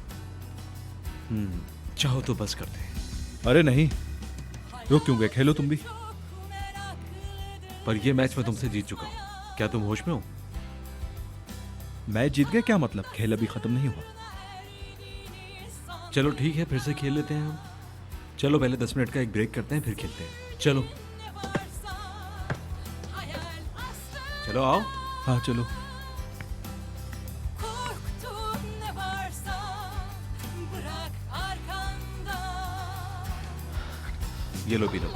चाहो तो बस करते हैं। अरे नहीं, रुक क्यों गए? खेलो तुम भी। पर ये मैच मैं तुमसे जीत चुका हूं, क्या तुम होश में हो? मैच जीत गए क्या मतलब? खेल अभी खत्म नहीं हुआ। चलो ठीक है, फिर से खेल लेते हैं हम। चलो पहले 10 मिनट का एक ब्रेक करते हैं, फिर खेलते हैं। चलो चलो आओ। हाँ चलो। Korktun ne varsa bırak arkanda. ये लो पी लो।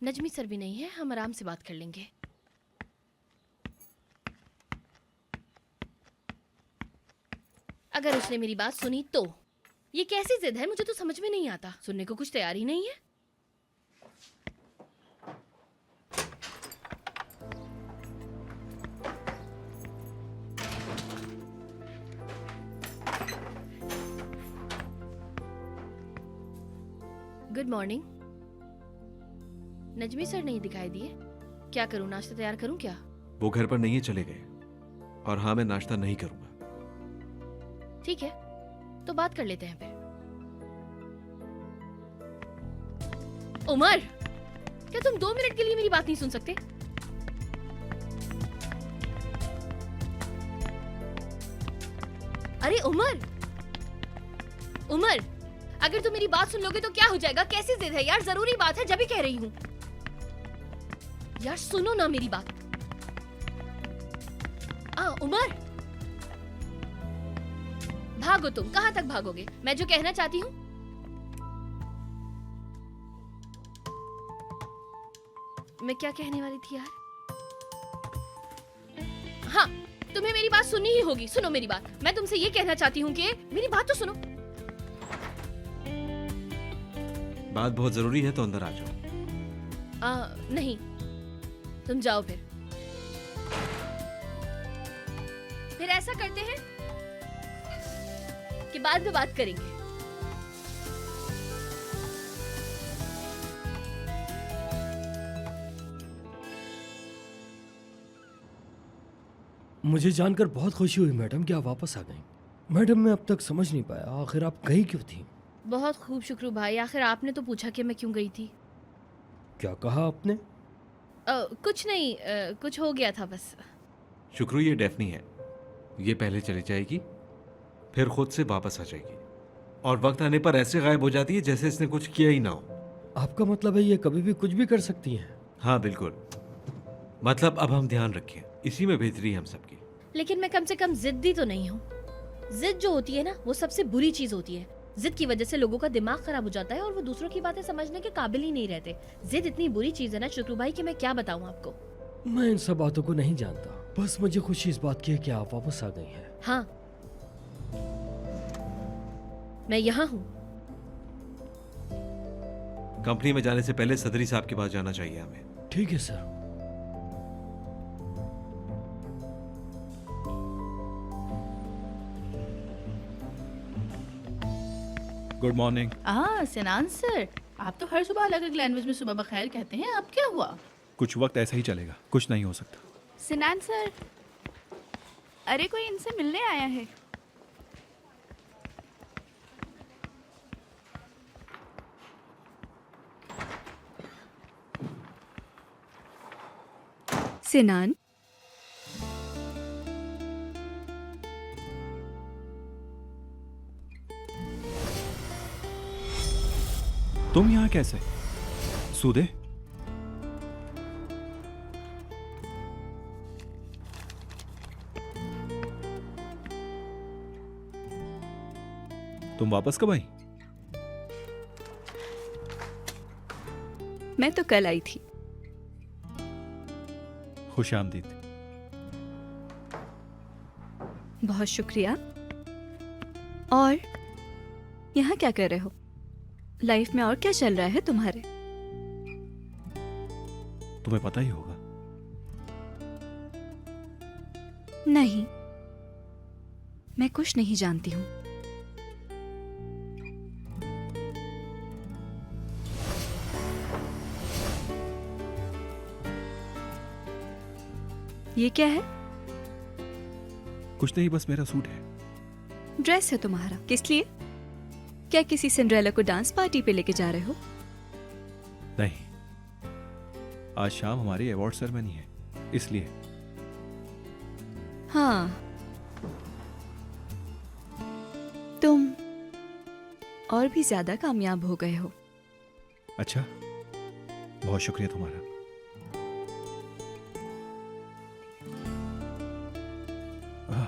नजमी सर भी नहीं है, हम आराम से बात कर लेंगे। अगर उसने मेरी बात सुनी तो। ये कैसी जिद है, मुझे तो समझ में नहीं आता। सुनने को कुछ तैयार ही नहीं है। Good morning. नजमी सर नहीं दिखाई दिए, क्या करूं? नाश्ता तैयार करूं क्या? वो घर पर नहीं है, चले गए। और हाँ, मैं नाश्ता नहीं करूंगा। ठीक है, तो बात कर लेते हैं फिर। उमर, क्या तुम 2 मिनट के लिए मेरी बात नहीं सुन सकते? अरे उमर, उमर, अगर तुम मेरी बात सुन लोगे तो क्या हो जाएगा? कैसी जिद है यार, जरूरी बात है, जब भी कह रही हूं। यार सुनो ना मेरी बात। उमर, भागो तुम। कहां तक भागोगे? मैं जो कहना चाहती हूं। मैं क्या कहने वाली थी यार? हाँ, तुम्हें मेरी बात सुननी ही होगी। सुनो मेरी बात। मैं तुमसे ये कहना चाहती हूँ कि मेरी बात तो सुनो। बात बहुत जरूरी है तो अंदर आ जाओ। नहीं, तुम जाओ फिर ऐसा करते हैं, कि बाद में बात करेंगे? मुझे जानकर बहुत खुशी हुई मैडम कि आप वापस आ गई। मैडम मैं अब तक समझ नहीं पाया आखिर आप गई क्यों थी? बहुत खूब शुक्र भाई, आखिर आपने तो पूछा कि मैं क्यों गई थी। क्या कहा आपने? कुछ नहीं, कुछ हो गया था बस। शुक्रू, ये डेफनी है, ये पहले चली जाएगी फिर खुद से वापस आ जाएगी और वक्त आने पर ऐसे गायब हो जाती है जैसे इसने कुछ किया ही ना हो। आपका मतलब है ये कभी भी कुछ भी कर सकती है? हाँ बिल्कुल, मतलब अब हम ध्यान रखें, इसी में बेहतरी है हम सबकी। लेकिन मैं कम से कम जिद्दी तो नहीं हूँ। जिद जो होती है ना, वो सबसे बुरी चीज होती है। जिद की वजह से लोगों का दिमाग खराब हो जाता है और वो दूसरों की बातें समझने के काबिल ही नहीं रहते। जिद इतनी बुरी चीज है ना शुक्रू भाई कि मैं क्या बताऊँ आपको। मैं इन सब बातों को नहीं जानता, बस मुझे खुशी इस बात की है कि आप वापस आ गई हैं। हाँ, मैं यहाँ हूँ। कंपनी में जाने से पहले सदरी साहब के पास जाना चाहिए हमें। ठीक है sir. Good morning. Sinan sir, आप तो हर सुबह अलग अलग लैंग्वेज में सुबह बखैर कहते हैं, अब क्या हुआ? कुछ वक्त ऐसा ही चलेगा, कुछ नहीं हो सकता। सिनान सर, अरे कोई इनसे मिलने आया है। सिनान, तुम यहाँ कैसे? सूदे? तुम वापस कब आई? मैं तो कल आई थी। खुश आमदीद। बहुत शुक्रिया। और यहाँ क्या कर रहे हो? लाइफ में और क्या चल रहा है तुम्हारे? तुम्हें पता ही होगा। नहीं, मैं कुछ नहीं जानती हूँ। ये क्या है? कुछ नहीं, बस मेरा सूट है। ड्रेस है तुम्हारा, किस लिए? क्या किसी सिंड्रेला को डांस पार्टी पे लेके जा रहे हो? नहीं, आज शाम हमारी अवार्ड सेरेमनी है, इसलिए। हाँ, तुम और भी ज्यादा कामयाब हो गए हो। अच्छा, बहुत शुक्रिया तुम्हारा।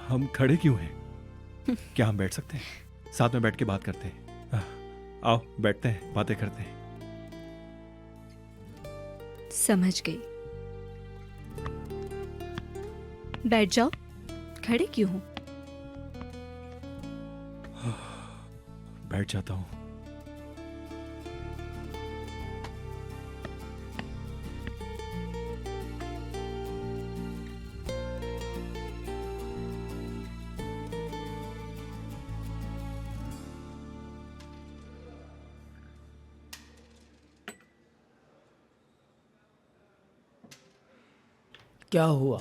हम खड़े क्यों हैं? क्या हम बैठ सकते हैं? साथ में बैठ के बात करते हैं। आओ बैठते हैं, बातें करते हैं। समझ गई। बैठ जाओ। खड़े क्यों हो? बैठ जाता हूं। क्या हुआ?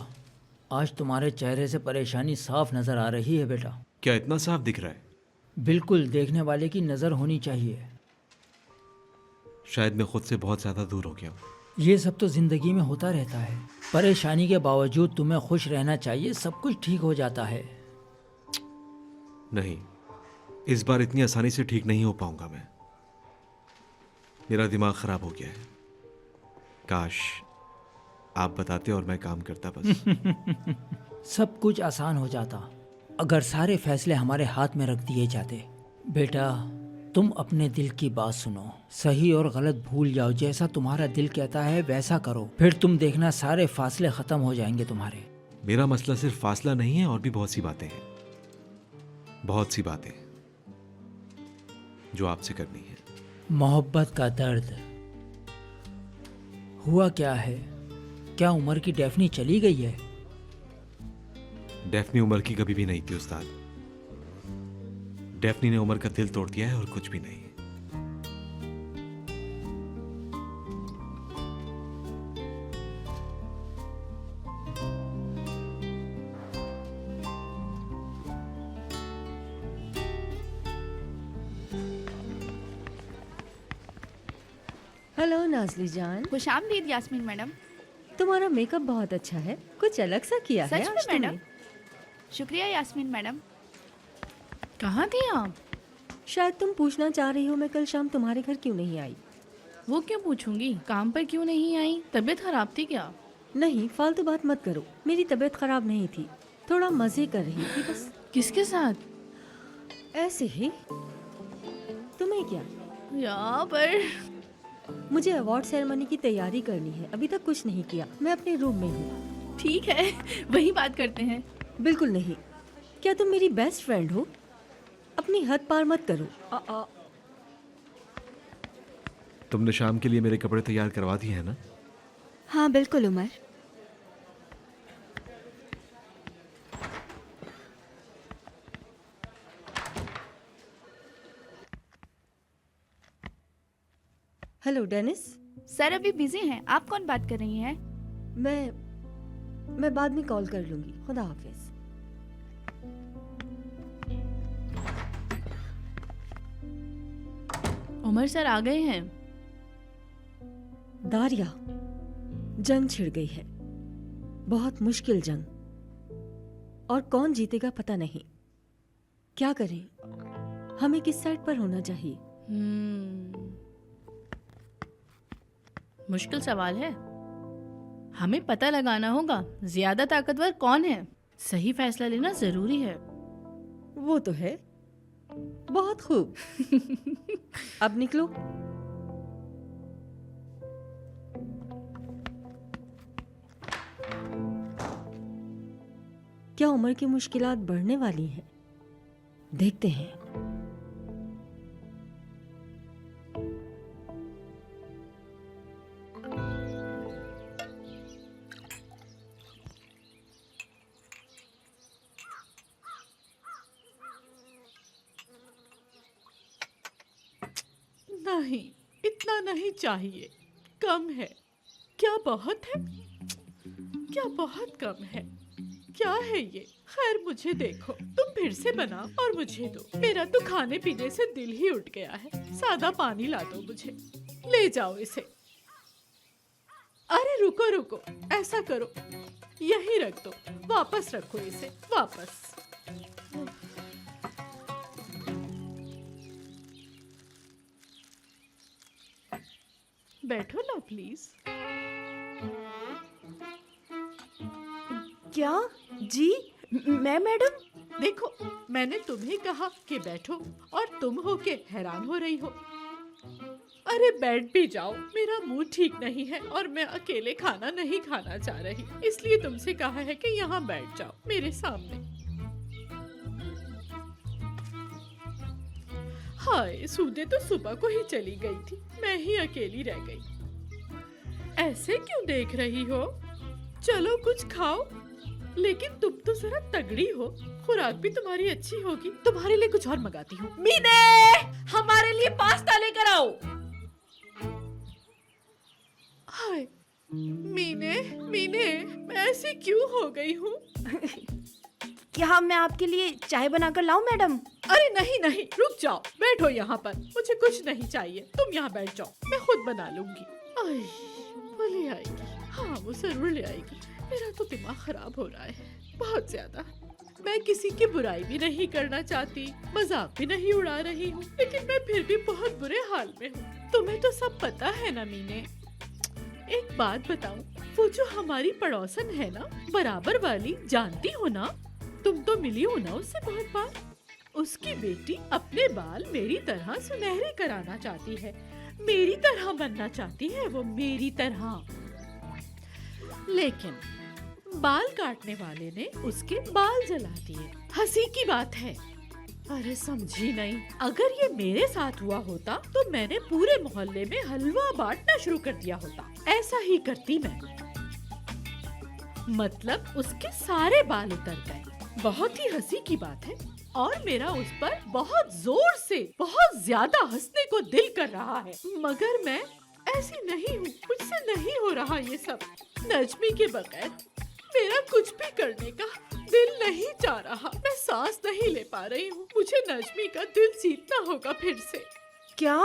आज तुम्हारे चेहरे से परेशानी साफ नजर आ रही है बेटा। क्या इतना साफ दिख रहा है? बिल्कुल, देखने वाले की नजर होनी चाहिए। शायद मैं खुद से बहुत ज्यादा दूर हो गया हूँ। ये सब तो जिंदगी में होता रहता है। परेशानी के बावजूद तुम्हें खुश रहना चाहिए, सब कुछ ठीक हो जाता है। नहीं, इस बार इतनी आसानी से ठीक नहीं हो पाऊंगा मैं। मेरा दिमाग खराब हो गया है। काश आप बताते और मैं काम करता बस। सब कुछ आसान हो जाता अगर सारे फैसले हमारे हाथ में रख दिए जाते। बेटा, तुम अपने दिल की बात सुनो, सही और गलत भूल जाओ, जैसा तुम्हारा दिल कहता है वैसा करो, फिर तुम देखना सारे फासले खत्म हो जाएंगे तुम्हारे। मेरा मसला सिर्फ फासला नहीं है, और भी बहुत सी बातें हैं, बहुत सी बातें जो आपसे करनी है। मोहब्बत का दर्द। हुआ क्या है? क्या उमर की डेफनी चली गई है? डेफनी उमर की कभी भी नहीं थी उस्ताद। डेफनी ने उमर का दिल तोड़ दिया है और कुछ भी नहीं। हेलो नाज़ली जान। खुशामदीद यास्मीन मैडम। तुम्हारा मेकअप बहुत अच्छा है, कुछ अलग सा किया है सच में आज तुमने। मैडम? शुक्रिया यास्मीन मैडम। कहाँ थी आप? शायद तुम पूछना चाह रही हो मैं कल शाम तुम्हारे घर क्यों नहीं आई। वो क्यों पूछूंगी, काम पर क्यों नहीं आई? तबीयत खराब थी क्या? नहीं, फालतू बात मत करो। मेरी तबीयत खराब नहीं थी, थोड़ा मजे कर रही थी बस। किसके साथ? ऐसे ही। तुम्हें क्या यहाँ पर? मुझे अवार्ड सेरेमनी की तैयारी करनी है, अभी तक कुछ नहीं किया। मैं अपने रूम में हूँ। ठीक है, वही बात करते हैं। बिल्कुल नहीं। क्या तुम मेरी बेस्ट फ्रेंड हो? अपनी हद पार मत करो। तुमने शाम के लिए मेरे कपड़े तैयार करवा दिए हैं ना? हाँ बिल्कुल उमर। Hello Dennis. सर अभी बिजी हैं, आप कौन बात कर रही हैं? मैं बाद में कॉल कर लूंगी। खुदा हाफिज। उमर सर आ गए हैं। दारिया, जंग छिड़ गई है, बहुत मुश्किल जंग, और कौन जीतेगा पता नहीं। क्या करें? हमें किस साइड पर होना चाहिए? मुश्किल सवाल है। हमें पता लगाना होगा ज्यादा ताकतवर कौन है। सही फैसला लेना जरूरी है। वो तो है। बहुत खूब। अब निकलो। क्या उमर की मुश्किलात बढ़ने वाली हैं? देखते हैं। नहीं, इतना नहीं चाहिए, कम है। क्या बहुत है? क्या बहुत कम है? क्या है ये? खैर मुझे देखो, तुम फिर से बनाओ और मुझे दो। मेरा तो खाने पीने से दिल ही उठ गया है। सादा पानी ला दो मुझे। ले जाओ इसे। अरे रुको रुको, ऐसा करो, यहीं रख दो। वापस रखो इसे, वापस। बैठो ना प्लीज। क्या जी? मैं मैडम? देखो, मैंने तुम्हें कहा कि बैठो और तुम हो के हैरान हो रही हो। अरे बैठ भी जाओ, मेरा मूड ठीक नहीं है और मैं अकेले खाना नहीं खाना चाह रही, इसलिए तुमसे कहा है कि यहाँ बैठ जाओ मेरे सामने। हाय, सूदे तो सुबह को ही चली गई थी, मैं ही अकेली रह गई। ऐसे क्यों देख रही हो? चलो कुछ खाओ। लेकिन तुम तो जरा तगड़ी हो, खुराक भी तुम्हारी अच्छी होगी। तुम्हारे लिए कुछ और मंगाती हूँ। मीने, हमारे लिए पास्ता लेकर आओ। हाय मीने, मीने, मैं ऐसी क्यों हो गई हूँ? क्या मैं आपके लिए चाय बनाकर लाऊं मैडम? अरे नहीं नहीं, रुक जाओ, बैठो यहाँ पर। मुझे कुछ नहीं चाहिए, तुम यहाँ बैठ जाओ, मैं खुद बना लूंगी। आई, वो ले आएगी। हाँ वो जरूर ले आएगी। मेरा तो दिमाग खराब हो रहा है बहुत ज्यादा। मैं किसी की बुराई भी नहीं करना चाहती, मजाक भी नहीं उड़ा रही हूँ, लेकिन मैं फिर भी बहुत बुरे हाल में हूँ। तुम्हें तो सब पता है ना मीने। एक बात बताऊं, वो जो हमारी पड़ोसन है ना, बराबर वाली, जानती हो ना? तुम तो मिली हो ना उससे बहुत बार। उसकी बेटी अपने बाल मेरी तरह सुनहरे कराना चाहती है, मेरी तरह बनना चाहती है वो, मेरी तरह। लेकिन बाल काटने वाले ने उसके बाल जला दिए। हंसी की बात है। अरे समझी नहीं, अगर ये मेरे साथ हुआ होता तो मैंने पूरे मोहल्ले में हलवा बांटना शुरू कर दिया होता। ऐसा ही करती मैं। मतलब उसके सारे बाल उतर गए। बहुत ही हंसी की बात है। और मेरा उस पर बहुत जोर से बहुत ज्यादा हंसने को दिल कर रहा है, मगर मैं ऐसी नहीं हूँ, मुझसे नहीं हो रहा ये सब। नजमी के बगैर मेरा कुछ भी करने का दिल नहीं चाह रहा, मैं सांस नहीं ले पा रही हूँ। मुझे नजमी का दिल जीतना होगा फिर से। क्या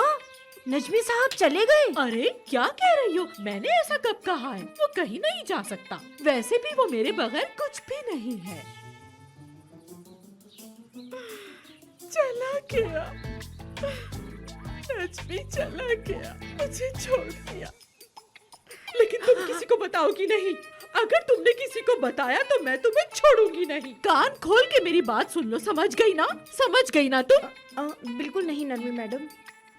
नजमी साहब चले गए? अरे क्या कह रही हो? मैंने ऐसा कब कहा है? वो कहीं नहीं जा सकता। वैसे भी वो मेरे बगैर कुछ भी नहीं है। चला गया, नजमी चला गया, मुझे छोड़ दिया। लेकिन तुम किसी को बताओगी नहीं। अगर तुमने किसी को बताया तो मैं तुम्हें छोड़ूंगी नहीं। कान खोल के मेरी बात सुन लो, समझ गई ना? समझ गई ना तुम? बिल्कुल नहीं नरमी मैडम,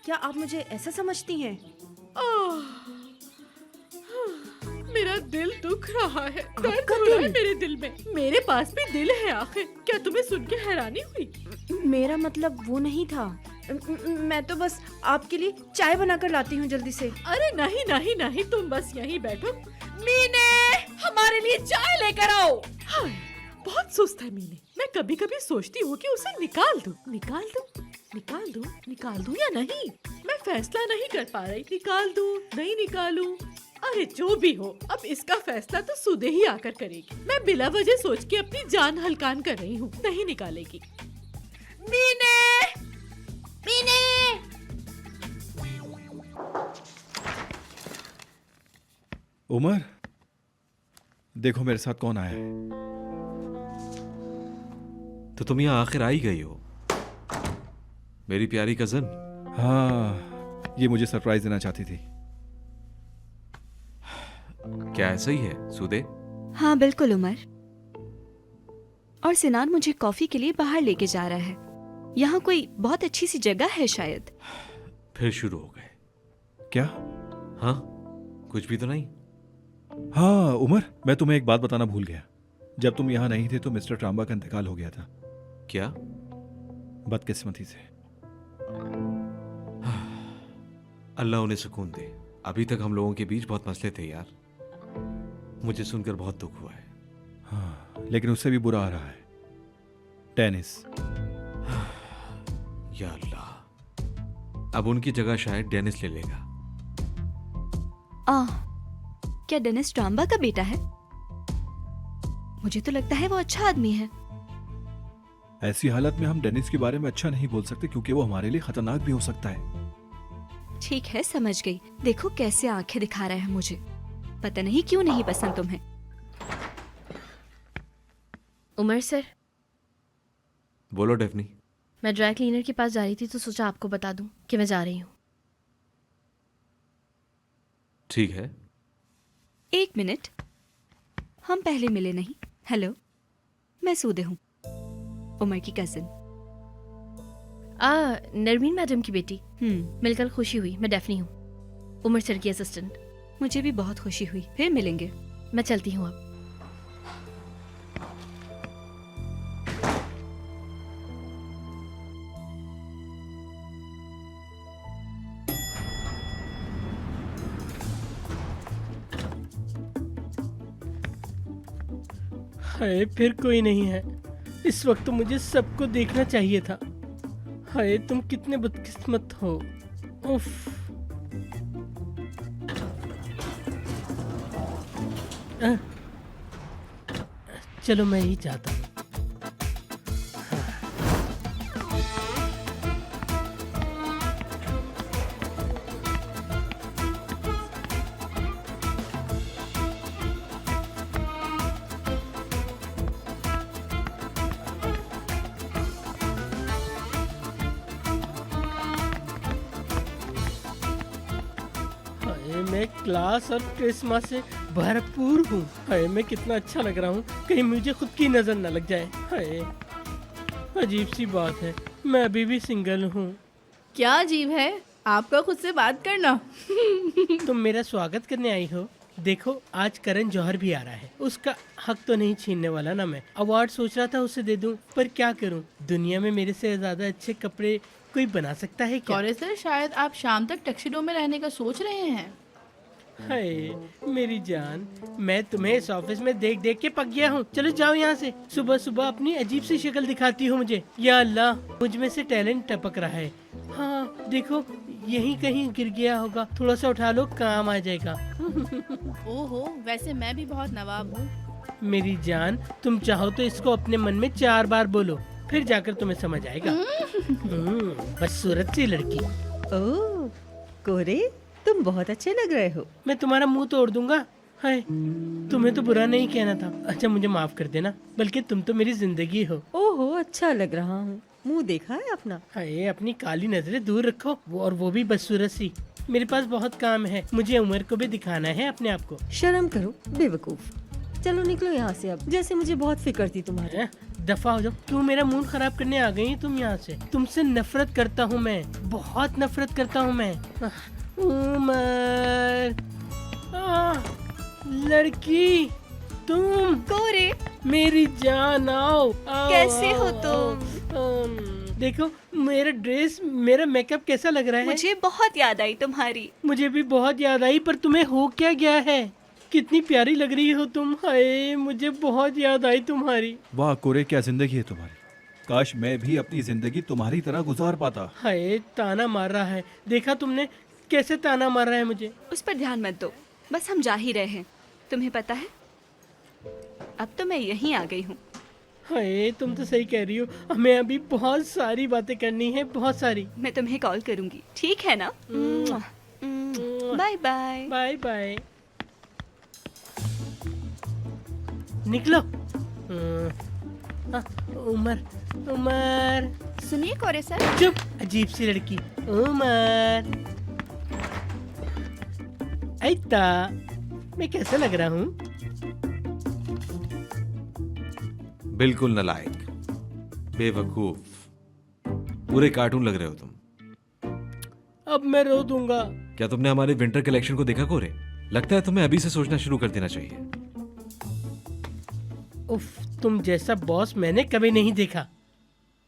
क्या आप मुझे ऐसा समझती हैं? मेरा दिल दुख रहा है, दर्द हो रहा है मेरे दिल में। मेरे पास भी दिल है आखिर। क्या तुम्हें सुन के हैरानी हुई? मेरा मतलब वो नहीं था। मैं तो बस आपके लिए चाय बनाकर लाती हूँ जल्दी से। अरे नहीं नहीं नहीं, तुम बस यहीं बैठो। मीने, हमारे लिए चाय लेकर आओ। हाँ, बहुत सुस्त है मीने। मैं कभी कभी सोचती हूँ कि उसे निकाल दूं या नहीं। मैं फैसला नहीं कर पा रही, निकाल दूं नहीं निकालूं। अरे जो भी हो, अब इसका फैसला तो सुदे ही आकर करेगी। मैं बिला वजह सोच के अपनी जान हलकान कर रही हूँ, नहीं निकालेगी। मीने, मीने। उमर, देखो मेरे साथ कौन आया है। तो तुम यहाँ आखिर आई गई हो, मेरी प्यारी कजन। हाँ, ये मुझे सरप्राइज देना चाहती थी। क्या ऐसा ही है सुदे? हाँ बिल्कुल उमर। और सिनान मुझे कॉफी के लिए बाहर लेके जा रहा है। यहाँ कोई बहुत अच्छी सी जगह है शायद। फिर शुरू हो गए क्या? हाँ, कुछ भी तो नहीं। हाँ उमर, मैं तुम्हें एक बात बताना भूल गया। जब तुम यहाँ नहीं थे तो मिस्टर ट्रांबा का इंतकाल हो गया था। क्या? बदकिस्मती से। अल्लाह उन्हें सुकून दे। अभी तक हम लोगों के बीच बहुत मसले थे यार, मुझे सुनकर बहुत दुख हुआ है। हाँ, लेकिन उससे भी बुरा आ रहा है, टेनिस। या अल्लाह, अब उनकी जगह शायद डेनिस ले लेगा। क्या डेनिस ट्रांबा का बेटा है? मुझे तो लगता है वो अच्छा आदमी है। ऐसी हालत में हम डेनिस के बारे में अच्छा नहीं बोल सकते क्योंकि वो हमारे लिए खतरनाक भी हो सकता है। ठीक है, समझ गई। देखो कैसे आंखें दिखा रहा है मुझे। पता नहीं क्यों नहीं पसंद तुम्हें। उमर सर। बोलो डेफनी। मैं ड्राई क्लीनर के पास जा रही थी तो सोचा आपको बता दूं कि मैं जा रही हूँ। ठीक है। एक मिनट, हम पहले मिले नहीं। हेलो, मैं सूदे हूँ, उमर की कजिन। नरमीन मैडम की बेटी। मिलकर खुशी हुई। मैं डेफनी हूँ, उमर सर की असिस्टेंट। मुझे भी बहुत खुशी हुई। फिर मिलेंगे। मैं चलती हूँ अब। हाय, फिर कोई नहीं है। इस वक्त तो मुझे सबको देखना चाहिए था। हाय, तुम कितने बदकिस्मत हो। उफ। चलो मैं ही जाता हूँ। मैं क्लास और करिश्मा से भरपूर हूँ। हाय, मैं कितना अच्छा लग रहा हूँ, कहीं मुझे खुद की नजर न लग जाए। हाय, अजीब सी बात है, मैं अभी भी सिंगल हूँ। क्या अजीब है आपका खुद से बात करना? तुम मेरा स्वागत करने आई हो। देखो, आज करण जौहर भी आ रहा है। उसका हक तो नहीं छीनने वाला ना मैं। अवार्ड सोच रहा था उसे दे दूं, पर क्या करूं, दुनिया में मेरे से ज्यादा अच्छे कपड़े कोई बना सकता है क्या? सर, शायद आप शाम तक टक्सिडो में रहने का सोच रहे हैं। हाय मेरी जान, मैं तुम्हें इस ऑफिस में देख देख के पक गया हूँ। चलो जाओ यहाँ से। सुबह सुबह अपनी अजीब सी शक्ल दिखाती हो मुझे। या अल्लाह, मुझ में से टैलेंट टपक रहा है। हाँ देखो, यहीं कहीं गिर गया होगा, थोड़ा सा उठा लो, काम आ जाएगा। ओहो, वैसे मैं भी बहुत नवाब हूँ। मेरी जान, तुम चाहो तो इसको अपने मन में 4 बार बोलो, फिर जाकर तुम्हें समझ आएगा। बस सूरत सी लड़की। ओह कोरे, तुम बहुत अच्छे लग रहे हो। मैं तुम्हारा मुंह तोड़ दूंगा। हाय, तुम्हें तो बुरा नहीं कहना था। अच्छा मुझे माफ कर देना, बल्कि तुम तो मेरी जिंदगी हो। ओहो, अच्छा लग रहा हूँ। मुंह देखा है अपना? हाय, अपनी काली नजरें दूर रखो, वो भी बदसूरत सी। मेरे पास बहुत काम है, मुझे उमर को भी दिखाना है अपने आप को। शर्म करो बेवकूफ। चलो निकलो यहाँ से अब, जैसे मुझे बहुत फिक्र थी तुम्हारी। दफा हो जाओ। क्यों मेरा मूड खराब करने आ गई तुम यहाँ से? तुमसे नफरत करता हूँ मैं, बहुत नफरत करता हूँ मैं। उमर, लड़की तुम। कोरे, मेरी जान आओ, आओ कैसे आओ, हो तुम? देखो मेरा ड्रेस, मेरा मेकअप कैसा लग रहा है? मुझे बहुत याद आई तुम्हारी। मुझे भी बहुत याद आई, पर तुम्हें हो क्या गया है? कितनी प्यारी लग रही हो तुम। हाय, मुझे बहुत याद आई तुम्हारी। वाह कोरे, क्या जिंदगी है तुम्हारी। काश मैं भी अपनी जिंदगी तुम्हारी तरह गुजार पाता। हाय, ताना मार रहा है। देखा तुमने कैसे ताना मार रहा है मुझे? उस पर ध्यान मत दो, बस हम जा ही रहे हैं। तुम्हें पता है, अब तो मैं यहीं आ गई हूँ। हाय, तुम तो सही कह रही हो। हमें अभी बहुत सारी बातें करनी है, बहुत सारी। मैं तुम्हें कॉल करूंगी, ठीक है ना? Bye bye. Bye bye. निकलो। उमर, उमर। सुनिए कोरे सर। चुप, अजीब सी लड़की। उमर, ऐता, मैं कैसा लग रहा हूँ? बिल्कुल नालायक, बेवकूफ, पूरे कार्टून लग रहे हो तुम। अब मैं रो दूंगा। क्या तुमने हमारे विंटर कलेक्शन को देखा कोरे? लगता है तुम्हें अभी से सोचना शुरू कर देना चाहिए। उफ, तुम जैसा बॉस मैंने कभी नहीं देखा।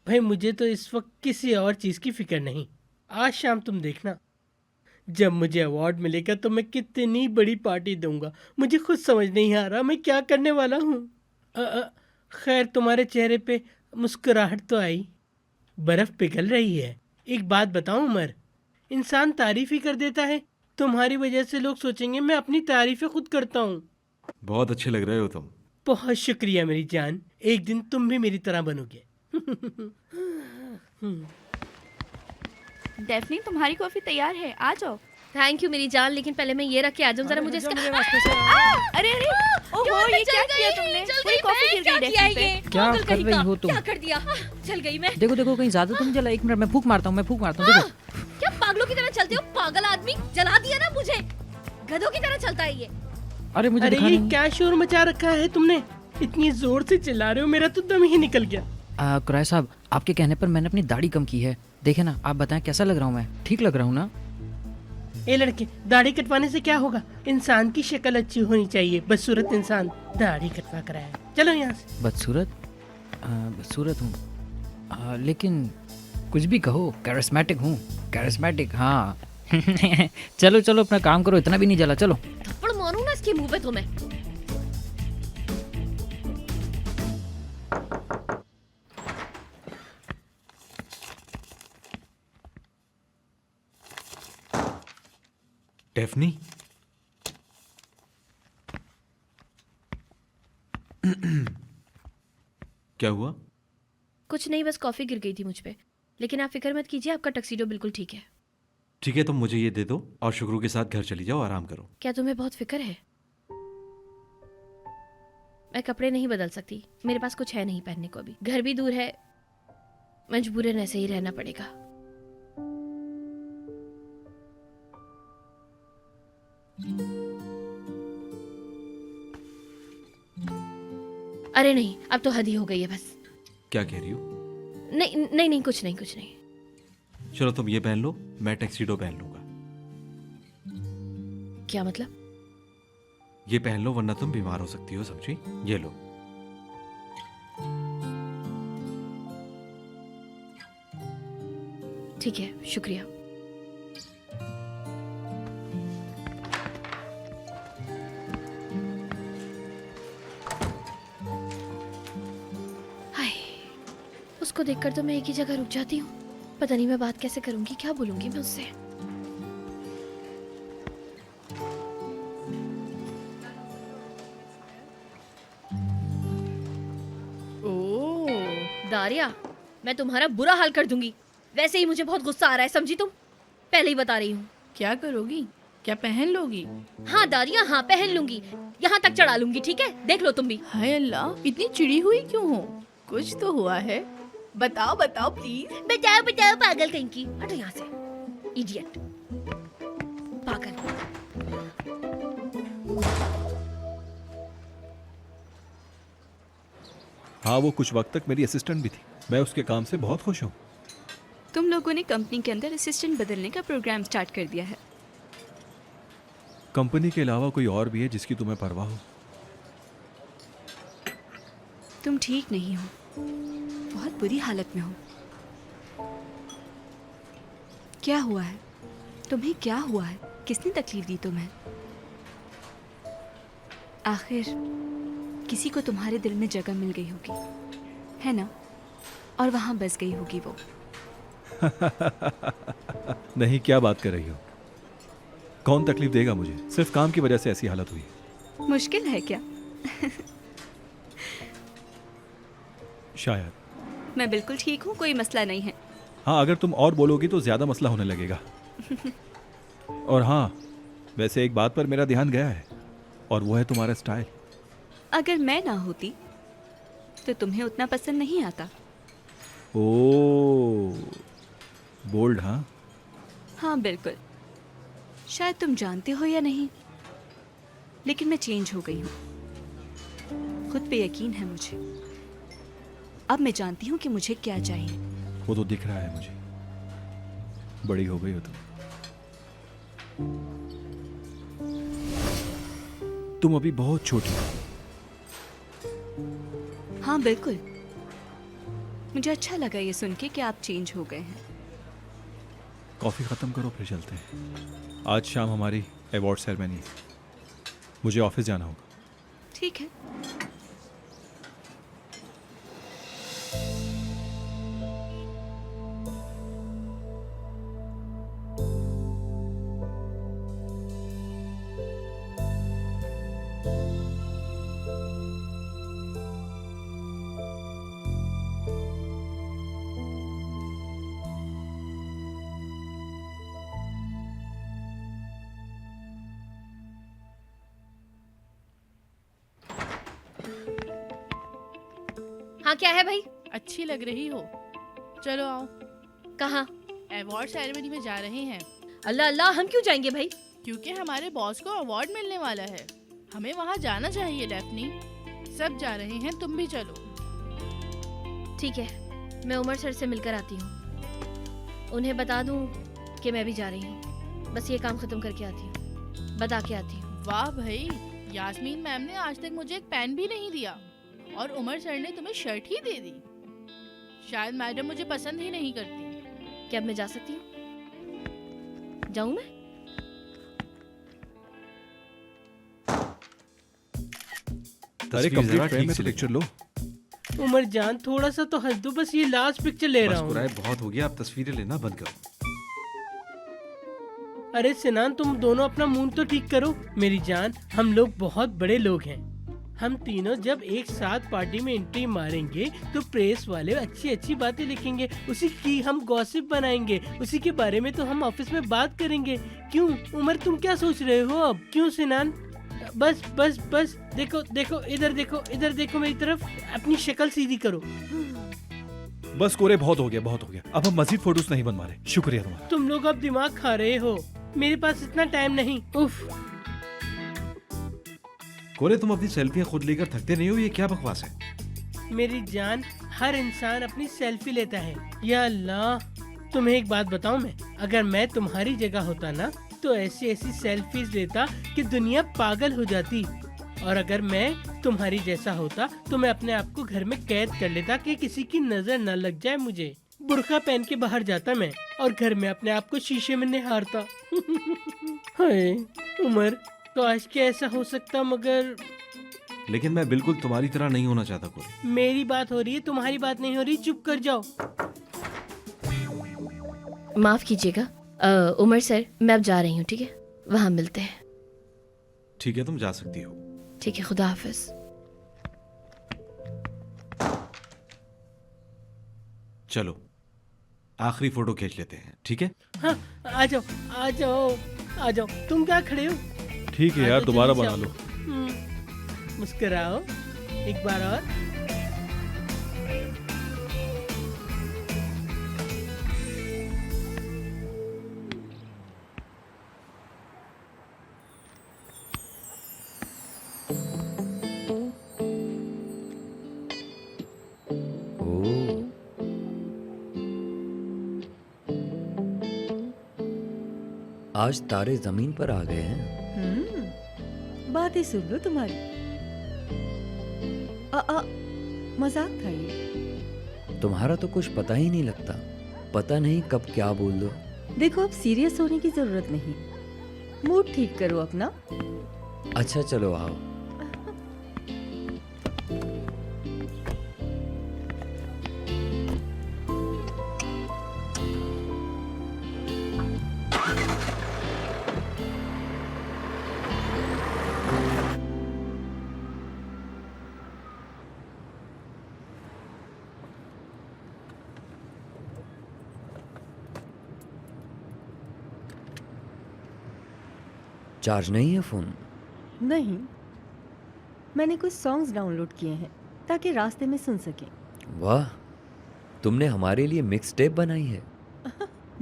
भाई मुझे तो इस वक्त किसी और चीज की फिक्र नहीं। आज शाम तुम देखना, जब मुझे अवार्ड मिलेगा तो मैं कितनी बड़ी पार्टी दूंगा। मुझे खुद समझ नहीं आ रहा मैं क्या करने वाला हूँ। खैर, तुम्हारे चेहरे पे मुस्कुराहट तो आई, बर्फ पिघल रही है। एक बात बताऊं उमर, इंसान तारीफ ही कर देता है। तुम्हारी वजह से लोग सोचेंगे मैं अपनी तारीफें खुद करता हूँ। बहुत अच्छे लग रहे हो तुम। बहुत शुक्रिया मेरी जान, एक दिन तुम भी मेरी तरह बनोगे। डेफनी, तुम्हारी कॉफी तैयार है, आ जाओ। थैंक यू मेरी जान, लेकिन पहले मैं ये रख के आ जाऊं जरा। मुझे इसका अरे अरे, ओहो, ये क्या किया तुमने? पूरी कॉफी गिर गई डेस्क पे। क्या कर रही हो तुम? क्या कर दिया? चल गई मैं। देखो देखो, कहीं ज्यादा तुम जला। 1 मिनट, मैं फूंक मारता हूँ, देखो। क्या पागलों की तरह चलते हो? पागल आदमी, जला दिया ना मुझे। गधों की तरह चलता है ये। अरे मुझे अरे ये क्या शोर मचा रखा है तुमने? इतनी जोर से चिल्ला रहे हो, मेरा तो दम ही निकल गया। कुरैश साहब, आपके कहने पर मैंने अपनी दाढ़ी कम की है। देखे ना, आप बताएं कैसा लग रहा हूँ मैं? ठीक लग रहा हूँ ना? ए लड़के, दाढ़ी कटवाने से क्या होगा? इंसान की शक्ल अच्छी होनी चाहिए। बदसूरत इंसान दाढ़ी कटवा कर आया। चलो यहाँ से। बदसूरत हूँ, लेकिन कुछ भी कहो, कैरिस्मेटिक हूँ। कैरिस्मेटिक, हाँ। चलो चलो, अपना काम करो, इतना भी नहीं जला। चलो थप्पड़ मारूं ना इसके मुंह पे तुम्हें। डेफनी, क्या हुआ? कुछ नहीं, बस कॉफी गिर गई थी मुझ पे। लेकिन आप फिक्र मत कीजिए, आपका टक्सीडो बिल्कुल ठीक है। ठीक है, तुम मुझे ये दे दो और शुक्रू के साथ घर चली जाओ, आराम करो। क्या तुम्हें बहुत फिक्र है? मैं कपड़े नहीं बदल सकती, मेरे पास कुछ है नहीं पहनने को अभी। घर भी दूर है, मजबूरन ऐसे ही रहना पड़ेगा। अरे नहीं, अब तो हद ही हो गई है बस। क्या कह रही हो? नहीं नहीं नहीं, कुछ नहीं कुछ नहीं। चलो तुम ये पहन लो, मैं टैक्सीडो पहन लूंगा। क्या मतलब? ये पहन लो, वरना तुम बीमार हो सकती हो, समझी? ये लो। ठीक है, शुक्रिया। उसको देखकर तो मैं एक ही जगह रुक जाती हूँ। पता नहीं मैं बात कैसे करूंगी, क्या बोलूंगी मैं उससे। ओह, दारिया, मैं तुम्हारा बुरा हाल कर दूंगी। वैसे ही मुझे बहुत गुस्सा आ रहा है, समझी तुम? पहले ही बता रही हूँ। क्या करोगी? क्या पहन लोगी? हाँ दारिया, हाँ पहन लूंगी, यहाँ तक चढ़ा लूंगी, ठीक है? देख लो तुम भी। हाय अल्लाह, इतनी चिड़ी हुई क्यों हो? कुछ तो हुआ है, बताओ बताओ प्लीज। बताओ बताओ पागल कहीं की। हटो यहाँ से, इडियट, पागल। हाँ, वो कुछ वक्त तक मेरी असिस्टेंट भी थी। मैं उसके काम से बहुत खुश हूँ। तुम लोगों ने कंपनी के अंदर असिस्टेंट बदलने का प्रोग्राम स्टार्ट कर दिया है। कंपनी के अलावा कोई और भी है जिसकी तुम्हें परवाह हो? तुम ठीक नहीं हो, बहुत बुरी हालत में हो। क्या हुआ है? तुम्हें क्या हुआ है? किसने तकलीफ दी तुम्हें? आखिर किसी को तुम्हारे दिल में जगह मिल गई होगी, है ना? और वहां बस गई होगी वो। नहीं, क्या बात कर रही हो? कौन तकलीफ देगा मुझे? सिर्फ काम की वजह से ऐसी हालत हुई। मुश्किल है क्या? शायद। मैं बिल्कुल ठीक हूँ, कोई मसला नहीं है। हाँ, अगर तुम और बोलोगी तो ज्यादा मसला होने लगेगा। और हाँ, वैसे एक बात पर मेरा ध्यान गया है, और वो है तुम्हारा स्टाइल। अगर मैं ना होती तो तुम्हें उतना पसंद नहीं आता। ओह, बोल्ड। हाँ हाँ बिल्कुल। शायद तुम जानते हो या नहीं, लेकिन मैं चेंज हो गई हूँ। खुद पे यकीन है मुझे। अब मैं जानती हूँ कि मुझे क्या चाहिए। वो तो दिख रहा है मुझे। बड़ी हो गई हो तुम अभी बहुत छोटी हो। हाँ बिल्कुल, मुझे अच्छा लगा ये सुन के कि आप चेंज हो गए हैं। कॉफी खत्म करो, फिर चलते हैं। आज शाम हमारी अवार्ड सेरेमनी है, मुझे ऑफिस जाना होगा। ठीक है। हाँ क्या है भाई? अच्छी लग रही हो, चलो आओ। कहाँ? अवार्ड सेरेमनी में जा रहे हैं। अल्लाह अल्लाह, हम क्यों जाएंगे भाई? क्योंकि हमारे बॉस को अवार्ड मिलने वाला है, हमें वहाँ जाना चाहिए। डैफ्नी, सब जा रहे हैं, तुम भी चलो। ठीक है, मैं उमर सर से मिलकर आती हूँ। उन्हें बता दूँ कि मैं भी जा रही हूँ। बस ये काम खत्म करके आती हूँ, बता के आती हूँ। वाह भाई, यास्मीन मैम ने आज तक मुझे एक पेन भी नहीं दिया, और उमर सर ने तुम्हें शर्ट ही दे दी। शायद मैडम मुझे पसंद ही नहीं करती। क्या अब मैं जा सकती हूँ? जाऊँ मैं? अरे कंप्लीट फ्रेम में तो पिक्चर लो। उमर जान, थोड़ा सा तो हंस दो, बस ये लास्ट पिक्चर ले रहा हूँ। बहुत हो गया, अब तस्वीरें लेना बंद करो। अरे सिनान, तुम दोनों अपना मूड तो ठीक करो। मेरी जान, हम लोग बहुत बड़े लोग हैं। हम तीनों जब एक साथ पार्टी में एंट्री मारेंगे तो प्रेस वाले अच्छी अच्छी बातें लिखेंगे, उसी की हम गॉसिप बनाएंगे, उसी के बारे में तो हम ऑफिस में बात करेंगे। क्यों उमर, तुम क्या सोच रहे हो अब? क्यों सिनान? बस बस बस, देखो देखो, इधर देखो, इधर देखो मेरी तरफ, अपनी शक्ल सीधी करो। बस कोरे, बहुत हो गया, बहुत हो गया। अब हम मजीद फोटोज नहीं बनवा रहे। शुक्रिया तुम्हारा। तुम लोग अब दिमाग खा रहे हो, मेरे पास इतना टाइम नहीं। उफ। कोरे, तुम अपनी सेल्फियां खुद लेकर थकते नहीं हो? ये क्या बकवास है? मेरी जान, हर इंसान अपनी सेल्फी लेता है। या अल्लाह, तुम्हें एक बात बताऊं मैं, अगर मैं तुम्हारी जगह होता ना तो ऐसी ऐसी सेल्फीज लेता कि दुनिया पागल हो जाती। और अगर मैं तुम्हारी जैसा होता तो मैं अपने आप को घर में कैद कर लेता कि किसी की नजर न लग जाए मुझे। बुर्का पहन के बाहर जाता मैं, और घर में अपने आप को शीशे में निहारता। हाय उमर, तो आज क्या ऐसा हो सकता, मगर लेकिन मैं बिल्कुल तुम्हारी तरह नहीं होना चाहता कोई। मेरी बात हो रही है, तुम्हारी बात नहीं हो रही, चुप कर जाओ। माफ कीजिएगा उमर सर, मैं अब जा रही हूँ, ठीक है? वहां मिलते हैं। ठीक है, तुम जा सकती हो। ठीक है, खुदा हाफिज। चलो आखिरी फोटो खींच लेते हैं, ठीक है? हाँ, आ जाओ आ जाओ आ जाओ। तुम क्या खड़े हो? ठीक है यार, दोबारा बना लो। मुस्कुराओ एक बार और। आज तारे जमीन पर आ गए हैं। बात ही सुन लो तुम्हारी। मजाक था ये। तुम्हारा तो कुछ पता ही नहीं लगता, पता नहीं कब क्या बोल दो। देखो, अब सीरियस होने की जरूरत नहीं, मूड ठीक करो अपना। अच्छा चलो आओ। चार्ज नहीं है फोन? नहीं, मैंने कुछ सॉन्ग्स डाउनलोड किए हैं ताकि रास्ते में सुन सकें। वाह, तुमने हमारे लिए मिक्स टेप बनाई है।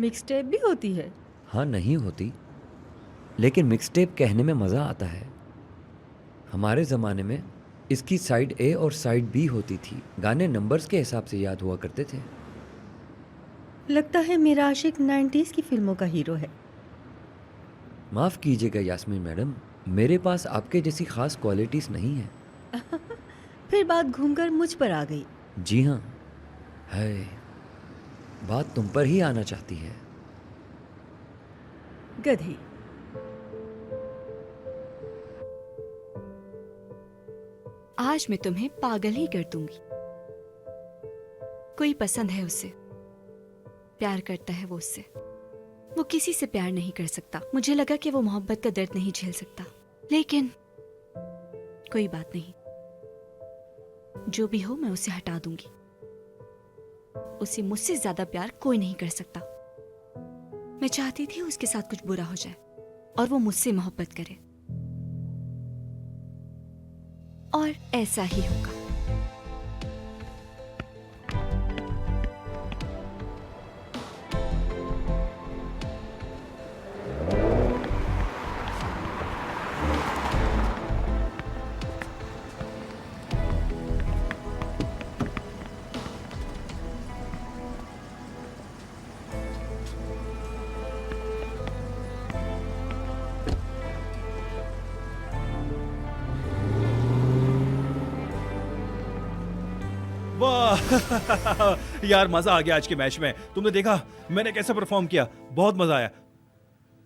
मिक्स टेप भी होती है? हाँ, नहीं होती, लेकिन मिक्स टेप कहने में मज़ा आता है। हमारे ज़माने में इसकी साइड ए और साइड बी होती थी। गाने नंबर्स के हिसाब से याद हुआ करते थे। लगता है मेरा आशिक 90s की फिल्मों का हीरो है। माफ़ कीजिएगा यास्मीन मैडम, मेरे पास आपके जैसी ख़ास क्वालिटीज़ नहीं है। फिर बात घूमकर मुझ पर आ गई। जी हाँ, है, बात तुम पर ही आना चाहती है। गधी। आज मैं तुम्हें पागल ही कर दूंगी। कोई पसंद है उसे, प्यार करता है वो उससे। वो किसी से प्यार नहीं कर सकता। मुझे लगा कि वो मोहब्बत का दर्द नहीं झेल सकता, लेकिन कोई बात नहीं, जो भी हो मैं उसे हटा दूंगी। उसे मुझसे ज्यादा प्यार कोई नहीं कर सकता। मैं चाहती थी उसके साथ कुछ बुरा हो जाए और वो मुझसे मोहब्बत करे, और ऐसा ही होगा। यार मजा आ गया आज के मैच में। तुमने देखा मैंने कैसे परफॉर्म किया? बहुत मजा आया।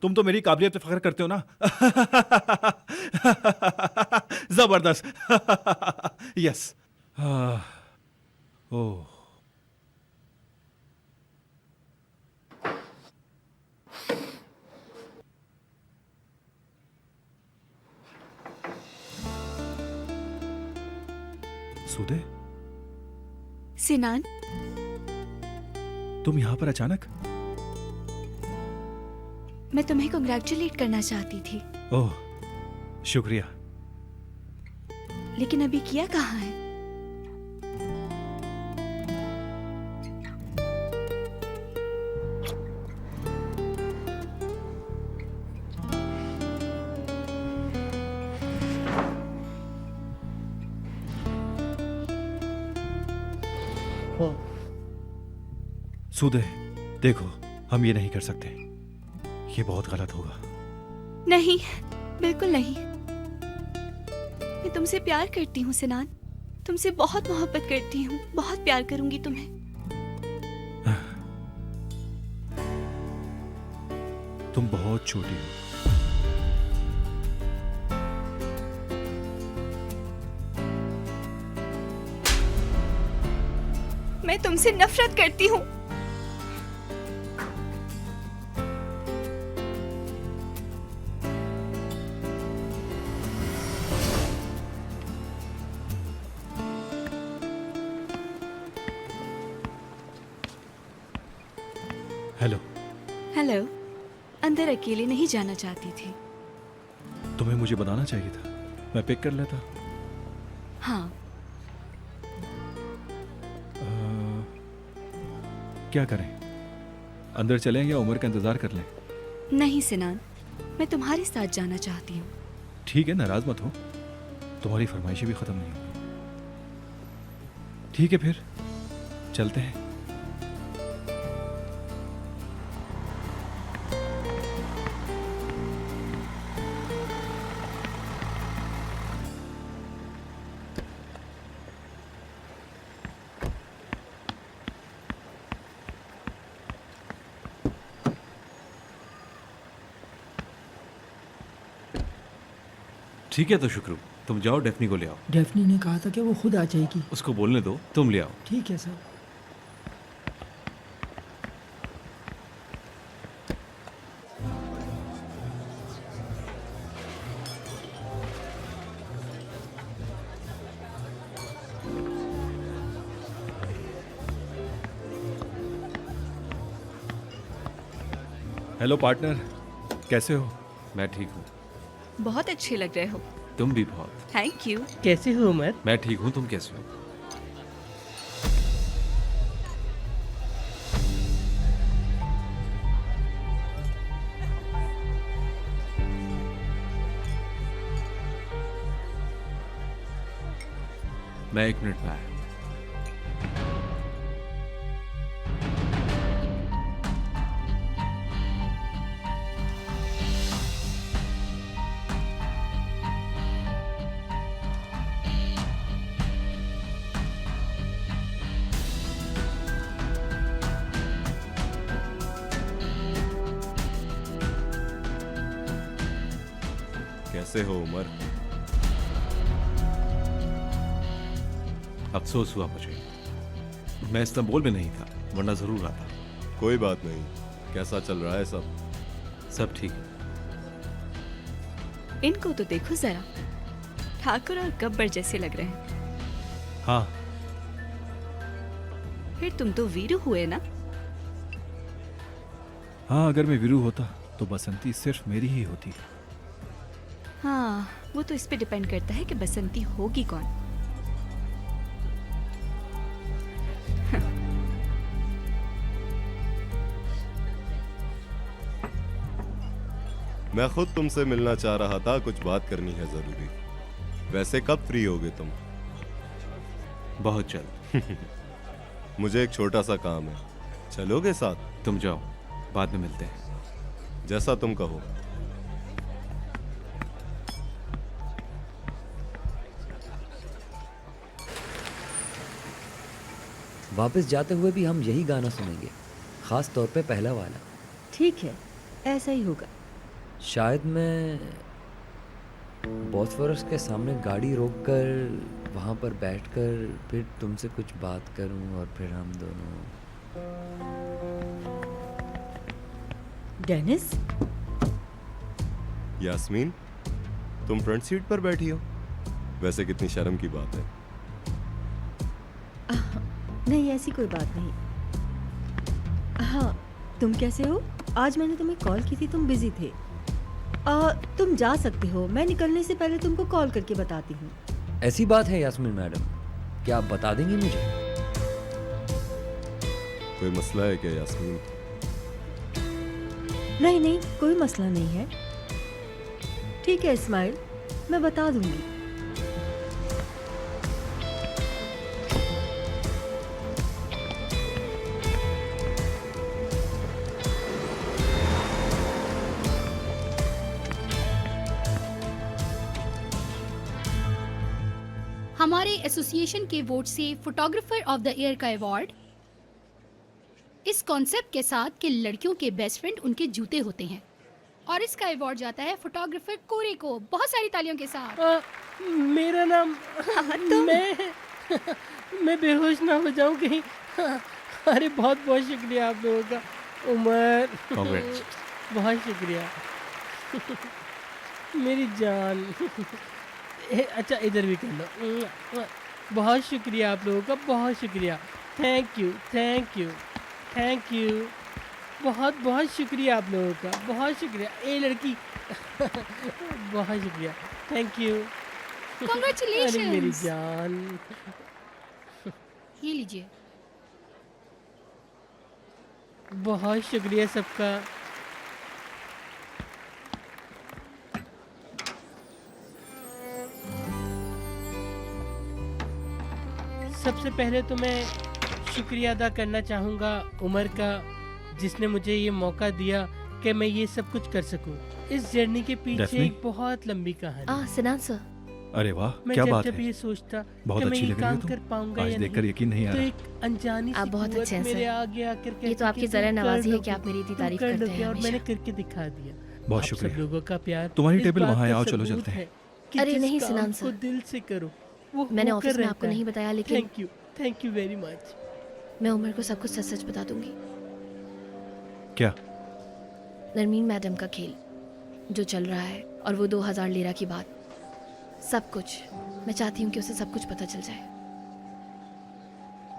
तुम तो मेरी काबिलियत पे फख्र करते हो ना। जबरदस्त। यस। ओह, सुदे, सिनान, तुम यहाँ पर अचानक? मैं तुम्हें कंग्रेचुलेट करना चाहती थी। ओह, शुक्रिया। लेकिन अभी किया कहाँ है? सुदे, देखो, हम ये नहीं कर सकते। ये बहुत गलत होगा। नहीं, बिल्कुल नहीं। मैं तुमसे प्यार करती हूँ सिनान, तुमसे बहुत मोहब्बत करती हूँ, बहुत प्यार करूंगी तुम्हें। तुम बहुत छोटी हो। मैं तुमसे नफरत करती हूँ। हेलो। हेलो। अंदर अकेले नहीं जाना चाहती थी। तुम्हें मुझे बताना चाहिए था, मैं पिक कर लेता। हाँ। क्या करें, अंदर चलें या उमर का इंतजार कर लें? नहीं सिनान, मैं तुम्हारे साथ जाना चाहती हूँ। ठीक है, नाराज मत हो, तुम्हारी फरमाइशें भी खत्म नहीं हुई। ठीक है फिर चलते हैं। ठीक है तो शुक्रू, तुम जाओ डेफनी को ले आओ। डेफनी ने कहा था कि वो खुद आ जाएगी। उसको बोलने दो, तुम ले आओ। ठीक है सर। हेलो पार्टनर, कैसे हो? मैं ठीक हूँ। बहुत अच्छे लग रहे हो। तुम भी बहुत। Thank you. कैसे हो उमर? मैं ठीक हूँ, तुम कैसे हो? मैं 1 मिनट में आया। कैसे हो उमर? अफसोस हुआ मुझे, मैं इस्तांबुल में नहीं था, वरना जरूर आता। कोई बात नहीं, कैसा चल रहा है सब? सब ठीक है। इनको तो देखो जरा, ठाकुर और गब्बर जैसे लग रहे हैं। हाँ। फिर तुम तो वीरू हुए ना? हाँ, अगर मैं वीरू होता तो बसंती सिर्फ मेरी ही होती। हाँ, वो तो इस पे डिपेंड करता है कि बसंती होगी कौन। मैं खुद तुमसे मिलना चाह रहा था, कुछ बात करनी है जरूरी। वैसे कब फ्री होगे तुम? बहुत जल्द। मुझे एक छोटा सा काम है, चलोगे साथ? तुम जाओ, बाद में मिलते हैं। जैसा तुम कहो। वापस जाते हुए भी हम यही गाना सुनेंगे, खास तौर पे पहला वाला। ठीक है, ऐसा ही होगा। शायद मैं बॉस्फोरस के सामने गाड़ी रोककर वहाँ पर बैठकर फिर तुमसे कुछ बात करूँ और फिर हम दोनों। डेनिस? यास्मीन, तुम फ्रंट सीट पर बैठी हो? वैसे कितनी शर्म की बात है। नहीं, ऐसी कोई बात नहीं। हाँ, तुम कैसे हो? आज मैंने तुम्हें कॉल की थी, तुम बिजी थे। तुम जा सकते हो, मैं निकलने से पहले तुमको कॉल करके बताती हूँ। ऐसी बात है यास्मीन मैडम, क्या आप बता देंगी मुझे? कोई मसला है क्या यास्मीन? नहीं नहीं, कोई मसला नहीं है। ठीक है इस्माइल, मैं बता दूंगी। हमारे एसोसिएशन के वोट से फोटोग्राफर ऑफ द ईयर का अवार्ड इस कॉन्सेप्ट के साथ कि लड़कियों के बेस्ट फ्रेंड उनके जूते होते हैं, और इसका अवार्ड जाता है फोटोग्राफर कोरे को। बहुत सारी तालियों के साथ। मेरा नाम तो मैं मैं बेहोश ना हो जाऊं कहीं। अरे बहुत बहुत शुक्रिया आप लोगों का। उमर Congrats. बहुत शुक्रिया मेरी जान। अच्छा इधर भी कर लो। बहुत शुक्रिया आप लोगों का, बहुत शुक्रिया। Thank you thank you thank you. बहुत बहुत शुक्रिया आप लोगों का, बहुत शुक्रिया। ए लड़की बहुत शुक्रिया। Thank you. अरे मेरी Congratulations! जान। ये लीजिए। बहुत शुक्रिया सबका। सबसे पहले तो मैं शुक्रिया अदा करना चाहूँगा उमर का, जिसने मुझे ये मौका दिया कि मैं ये सब कुछ कर सकूं। इस जर्नी के पीछे डेफनी? एक बहुत लंबी कहानी। सिनान सर, अरे वाह, मैं क्या जब बात जब है। ये सोचता बहुत कि मैं अच्छी ये लग रही हो काम तुम। कर पाऊंगा आज या देखकर नहीं, यकीन नहीं आ तो रहा। एक अनजानी आप सी बहुत कुव्वत अच्छे हैं, मेरे सर। आगे आकर ये तो आपकी ज़रा नवाज़ी है कि आप मेरी इतनी तारीफ करते हैं और हमेशा। मैंने करके दिखा दिया। बहुत आप शुक्रिया। सब लोगों का प्यार तुम्हारी इस टेबल बात वहाँ है, का आओ चलो सबूत चलते हैं। है कि अरे जिस नहीं, काम सिनान को सर। दिल से करो वो मैंने होकर ऑफिस में रहता आपको है। नहीं बताया, लेकिन थैंक यू वेरी मच। मैं उमर को सब कुछ सच सच बता दूंगी। क्या? नरमीन मैडम का खेल जो चल रहा है और वो 2000 लीरा की बात, सब कुछ मैं चाहती हूँ कि उसे सब कुछ पता चल जाए।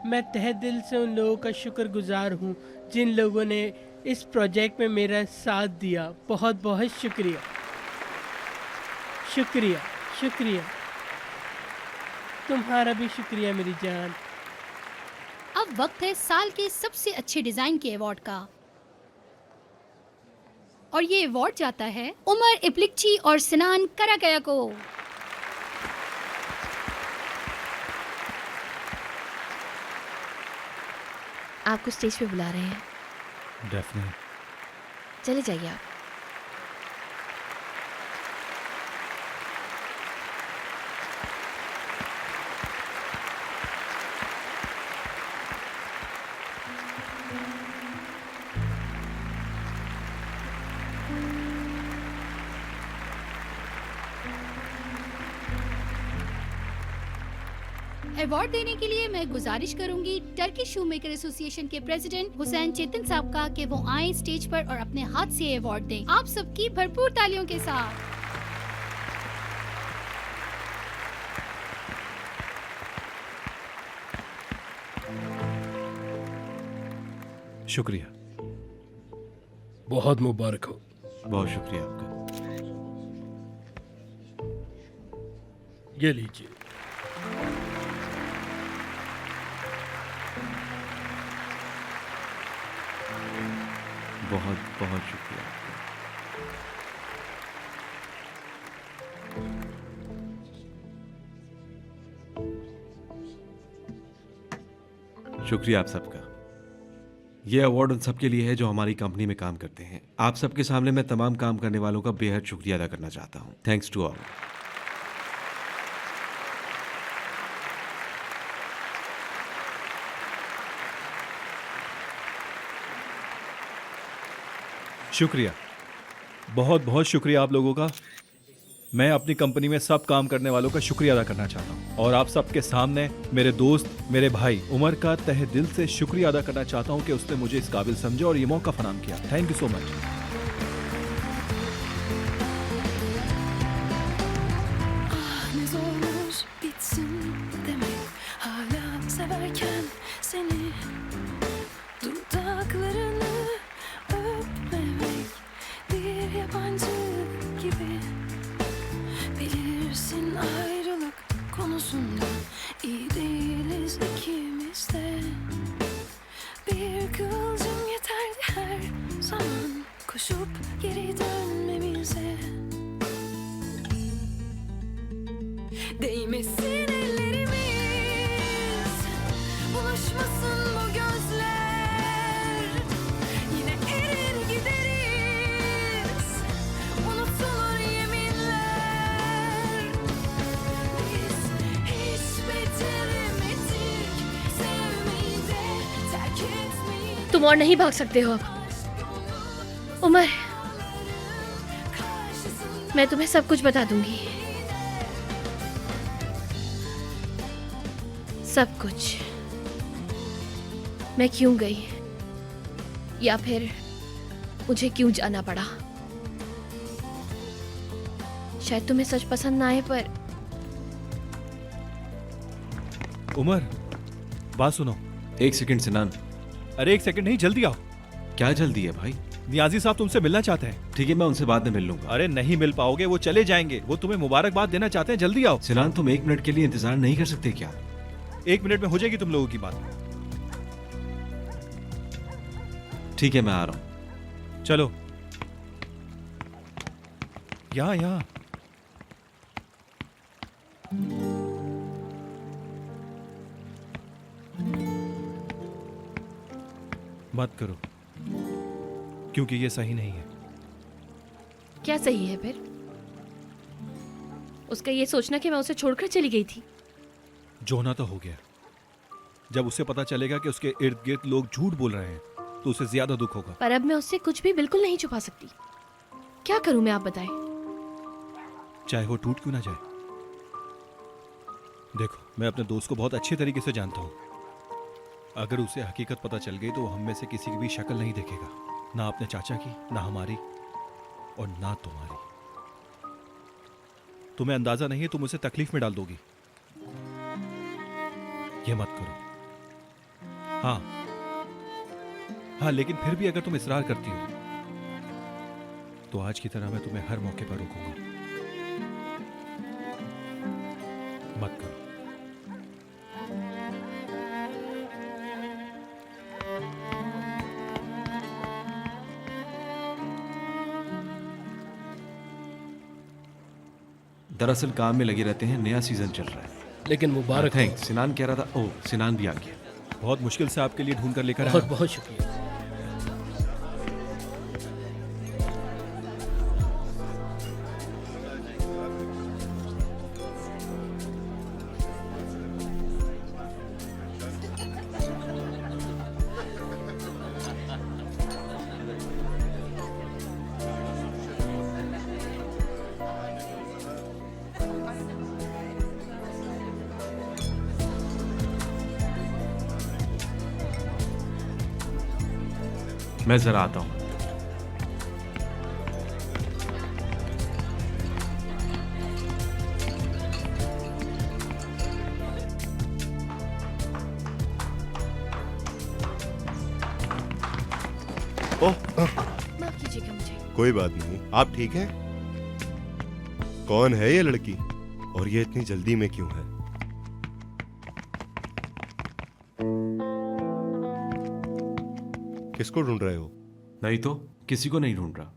मैं तहे दिल से उन लोगों का शुक्रगुजार हूँ जिन लोगों ने इस प्रोजेक्ट में मेरा साथ दिया। बहुत बहुत शुक्रिया शुक्रिया शुक्रिया। तुम्हारा भी शुक्रिया मेरी जान। अब वक्त है साल के सबसे अच्छे डिजाइन के अवार्ड का, और ये अवार्ड जाता है उमर इप्लिक्ची और सिनान कराकया को। आपको स्टेज पे बुला रहे हैं। डेफनी, चले जाइए आप। अवार्ड देने के लिए मैं गुजारिश करूंगी टर्किश शू मेकर एसोसिएशन के प्रेसिडेंट हुसैन चेतन साहब का कि वो आए स्टेज पर और अपने हाथ से अवार्ड दें। आप सबकी भरपूर तालियों के साथ। शुक्रिया। बहुत मुबारक हो। बहुत शुक्रिया आपका। ये लीजिए। बहुत बहुत शुक्रिया आपका। शुक्रिया आप सबका। यह अवार्ड उन सबके लिए है जो हमारी कंपनी में काम करते हैं। आप सबके सामने मैं तमाम काम करने वालों का बेहद शुक्रिया अदा करना चाहता हूं। Thanks to all. शुक्रिया, बहुत बहुत शुक्रिया आप लोगों का। मैं अपनी कंपनी में सब काम करने वालों का शुक्रिया अदा करना चाहता हूँ और आप सबके सामने मेरे दोस्त, मेरे भाई उमर का तहे दिल से शुक्रिया अदा करना चाहता हूँ कि उसने मुझे इस काबिल समझा और ये मौका फराहम किया। Thank you so much. Ne zormuş bitsin demek, hala severken seni, dudaklarını öpmemek bir yabancı gibi. Bilirsin ayrılık konusunda iyi değiliz ikimiz de. Bir kıvılcım yeterdi her zaman koşup geri dönmemize. Değmesin ellerimiz, buluşmasın bu gözler. Yine erir gideriz, unutulur yeminler. Biz hiç beceremedik sevmeyi de terk etmeyi. तुम और नहीं भाग सकते हो अब। उमर, मैं तुम्हें सब कुछ बता दूंगी। सब कुछ। मैं क्यों गई, या फिर मुझे क्यों जाना पड़ा। शायद तुम्हें सच पसंद ना आए, पर उमर, बात सुनो। एक सेकंड सिनान। अरे एक सेकंड नहीं, जल्दी आओ। क्या जल्दी है भाई? नियाजी साहब तुमसे मिलना चाहते हैं। ठीक है, मैं उनसे बाद में मिल लूंगा। अरे नहीं मिल पाओगे, वो चले जाएंगे। वो तुम्हें मुबारकबाद देना चाहते हैं, जल्दी आओ। सिनान, तुम 1 मिनट के लिए इंतजार नहीं कर सकते क्या? 1 मिनट में हो जाएगी तुम लोगों की बात। ठीक है, मैं आ रहा हूं। चलो। यहाँ मत करो, क्योंकि ये सही नहीं है। क्या सही है फिर? उसका ये सोचना कि मैं उसे छोड़कर चली गई थी। जो होना तो हो गया। जब उसे पता चलेगा कि उसके इर्द गिर्द लोग झूठ बोल रहे हैं, तो उसे ज्यादा दुख होगा। पर अब मैं उससे कुछ भी बिल्कुल नहीं छुपा सकती। क्या करूं मैं, आप बताएं। चाहे वो टूट क्यों ना जाए। देखो, मैं अपने दोस्त को बहुत अच्छे तरीके से जानता हूं। अगर उसे हकीकत पता चल गई तो वो हम में से किसी की भी शक्ल नहीं देखेगा, ना अपने चाचा की, ना हमारी, और ना तुम्हारी। तुम्हें अंदाजा नहीं है, तुम उसे तकलीफ में डाल दोगी। ये मत करो। हाँ, लेकिन फिर भी अगर तुम इसरार करती हो तो आज की तरह मैं तुम्हें हर मौके पर रोकूंगा। मत करो। दरअसल काम में लगे रहते हैं, नया सीजन चल रहा है। लेकिन मुबारक हो। थैंक्स। सिनान कह रहा था। ओह, सिनान भी आ गया। बहुत मुश्किल से आपके लिए ढूंढ कर लेकर आया। बहुत बहुत शुक्रिया। मैं जरा आता हूं। माफ कीजिएगा मुझे। कोई बात नहीं। आप ठीक हैं? कौन है ये लड़की, और ये इतनी जल्दी में क्यों है? किसको ढूंढ रहे हो? नहीं तो किसी को नहीं ढूंढ रहा।